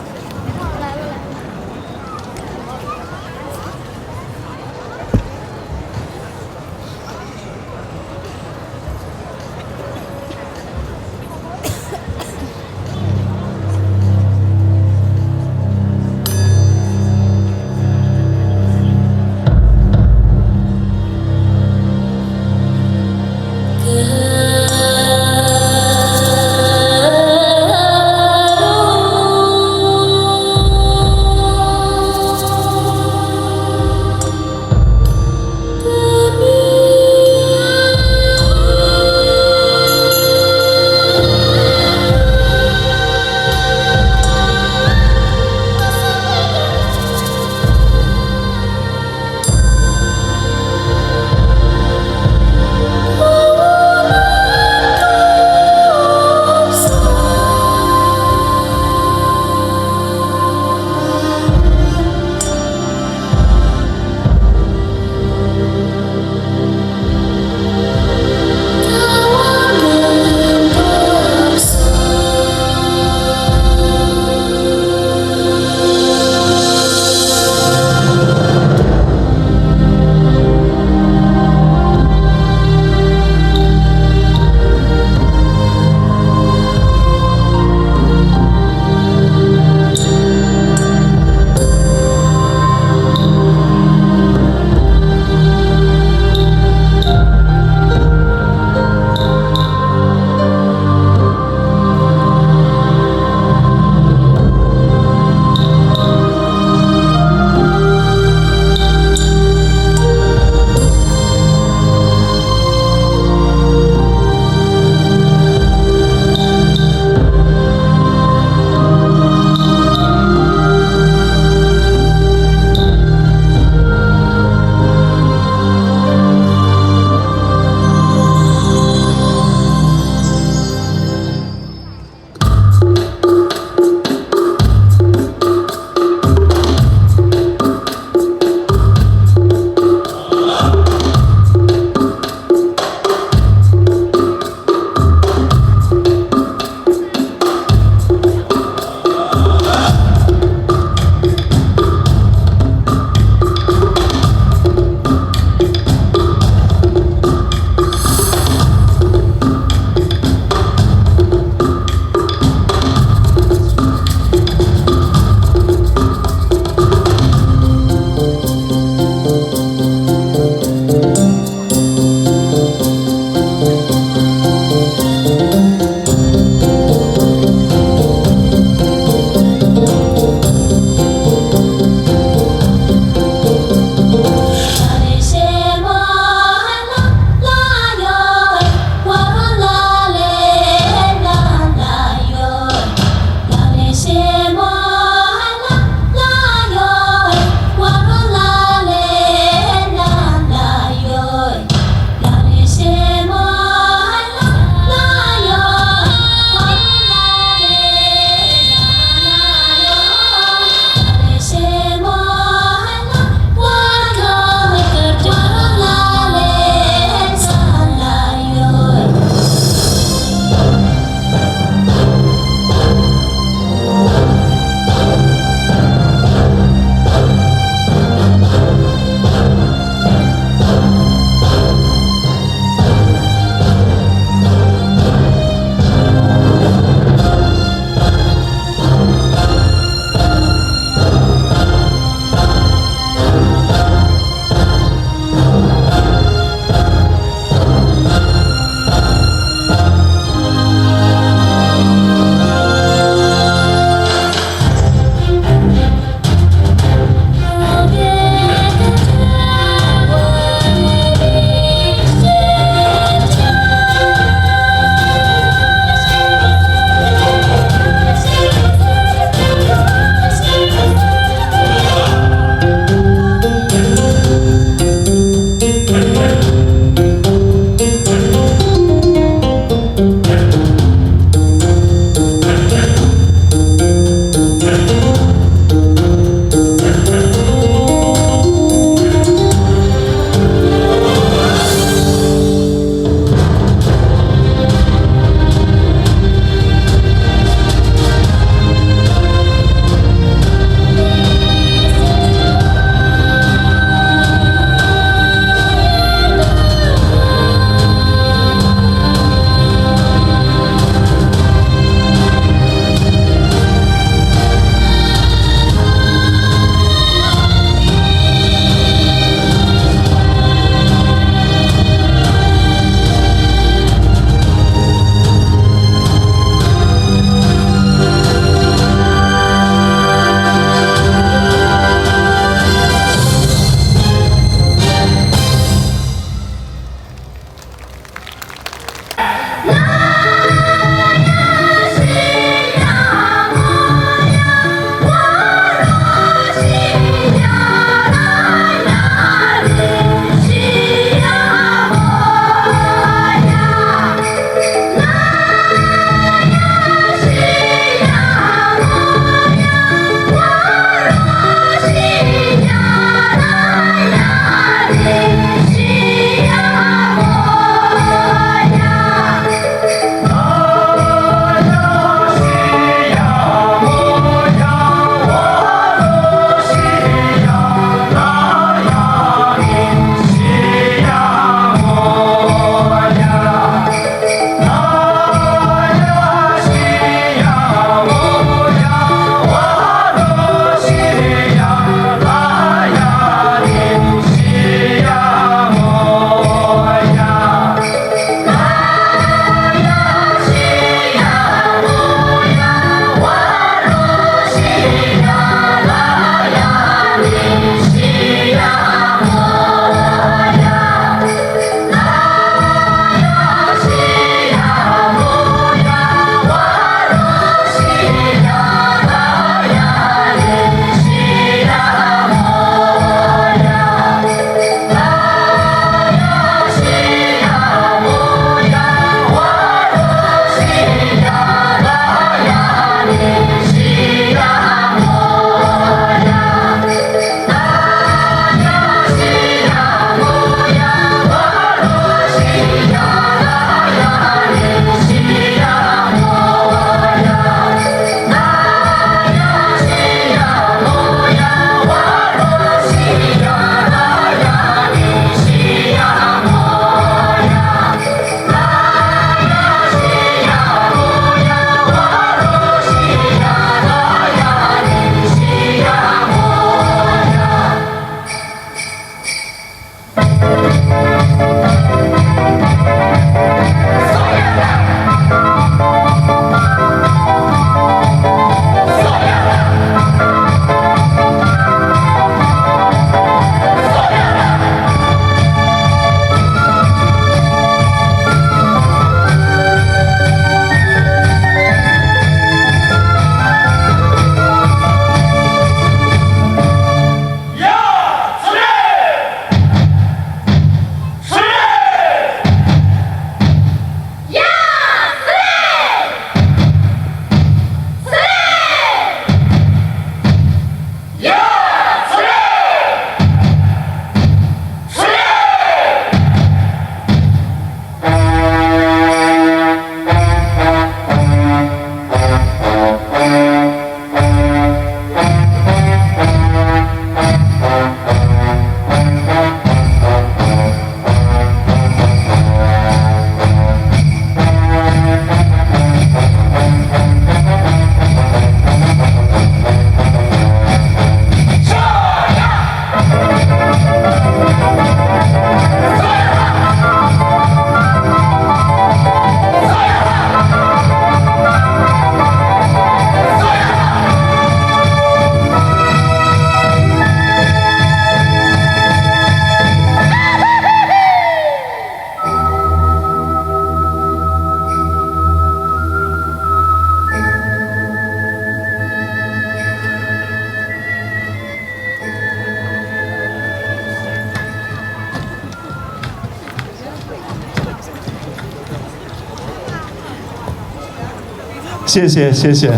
谢谢谢谢。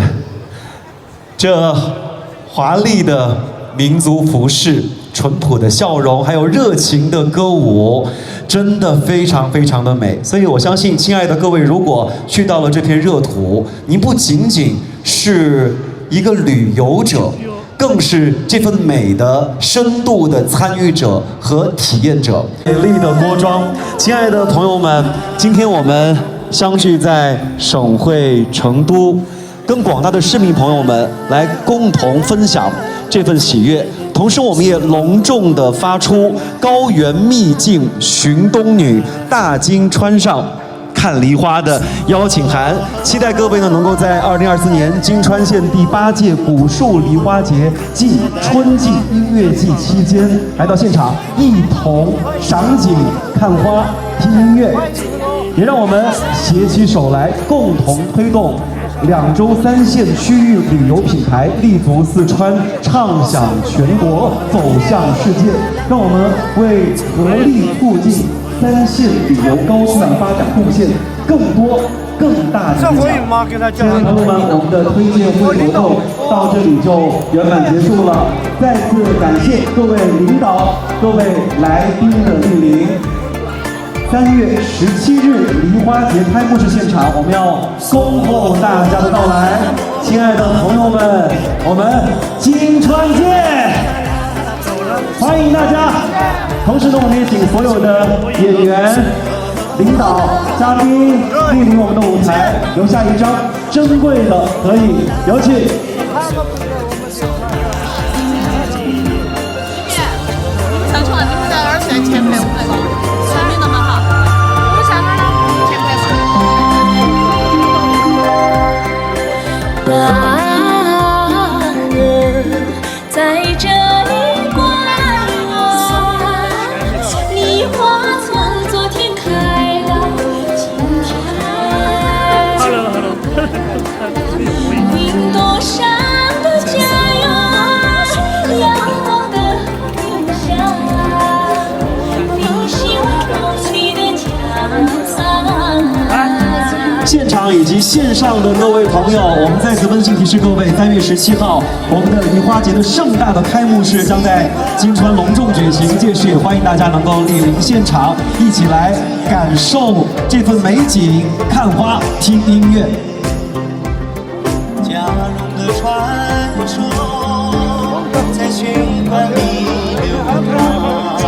这华丽的民族服饰、淳朴的笑容，还有热情的歌舞，真的非常非常的美。所以我相信，亲爱的各位，如果去到了这片热土，您不仅仅是一个旅游者，更是这份美的深度的参与者和体验者。美丽的锅庄，亲爱的朋友们，今天我们相聚在省会成都，跟广大的市民朋友们来共同分享这份喜悦。同时，我们也隆重地发出高原秘境寻冬女，大金川上看梨花的邀请函，期待各位呢能够在2024年金川县第8届古树梨花节暨春季音乐季期间来到现场，一同赏景、看花、听音乐，也让我们携起手来，共同推动2州3县区域旅游品牌立足四川，畅享全国，走向世界。让我们为合力促进3县旅游高质量发展贡献更多更大的影响。亲爱的朋友们，我们的推荐会活动到这里就圆满结束了。再次感谢各位领导、各位来宾的莅临。3月17日梨花节开幕式现场，我们要恭候大家的到来。亲爱的朋友们，我们金川见！欢迎大家。同时呢，我们也请所有的演员、领导、嘉宾莅临我们的舞台，留下一张珍贵的合影，有请。上去了，你们在那儿选前排舞那个，全民的嘛哈。我们下面呢，前排是。大人在这里观望，梨花从昨天开到今天。云朵上的家园，阳光的故乡，你是我梦里的家。现场以及线上的各位朋友，我们再次温馨提示各位，3月17号，我们的梨花节的盛大的开幕式将在金川隆重举行，届时也欢迎大家能够莅临现场，一起来感受这份美景，看花、听音乐。家中的传说在血管里流淌，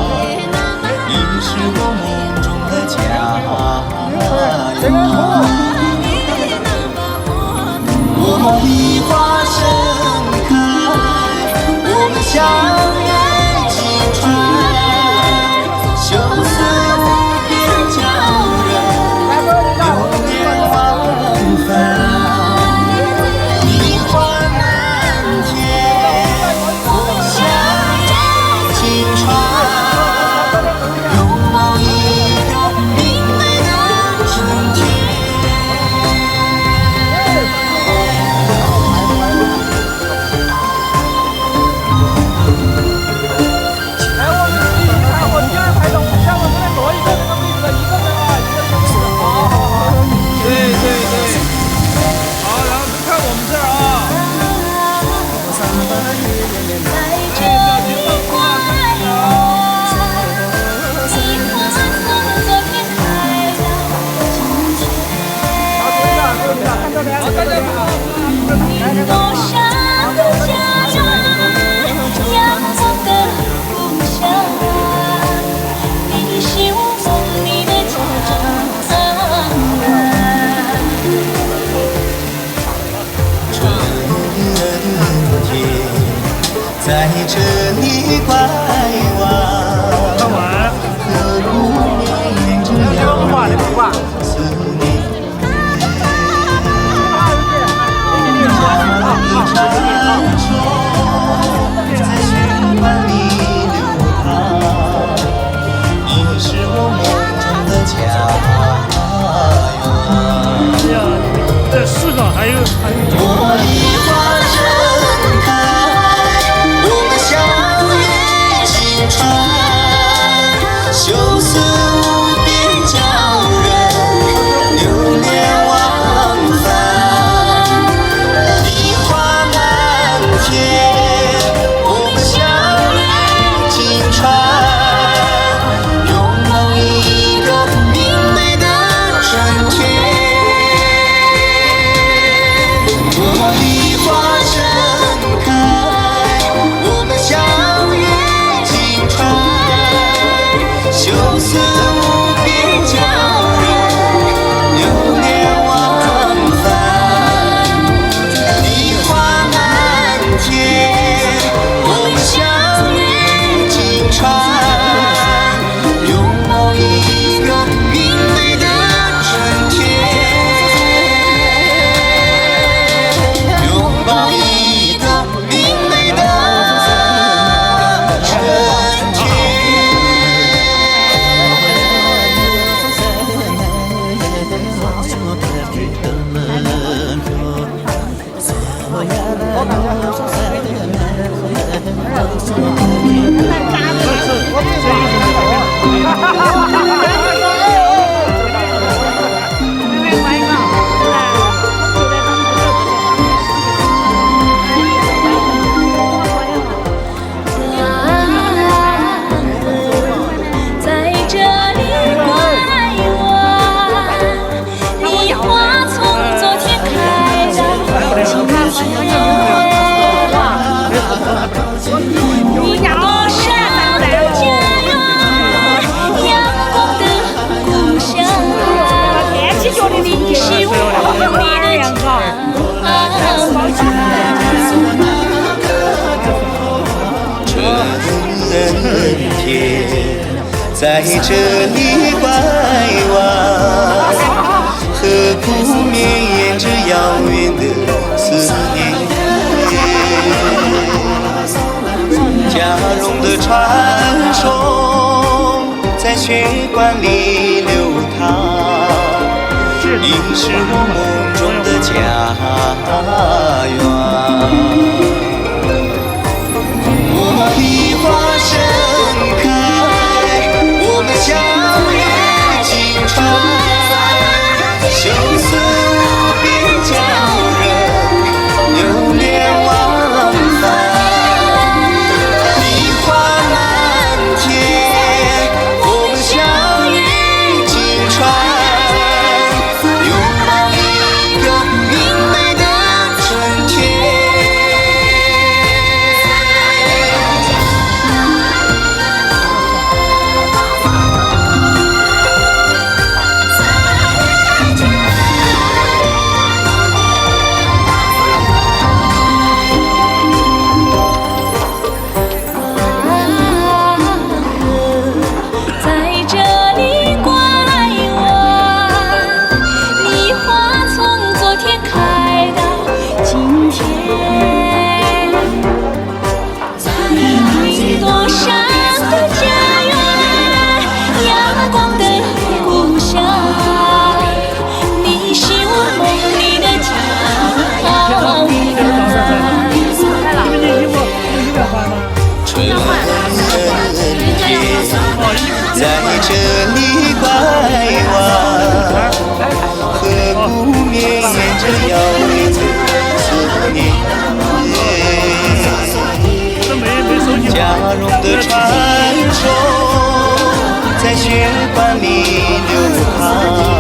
你是我梦中的家园。我梨花盛开，我们相约金川，羞涩无边鲛人，流年往返，梨花满天，我相约金川，拥抱一个明媚的春天。云朵上的家园，阳光的故乡，你是我梦里的家。春天在这里拐弯，刻骨铭着遥远的思念。传说在血管里流淌，你是我梦中的家园。这4个还有。我梨花盛开，我们相你是我梦里的春天在这里拐弯，何苦绵延着遥远的思念？家荣的传说在血管里流淌，你是我梦中的家园。茉莉花盛开，我们相约金川，羞涩无边叫人流连忘返。梨花满天，我们相约金川，拥抱一个明媚的春天。在这里拐弯，何苦绵延着遥远的思念？家荣的传说在血管里流淌。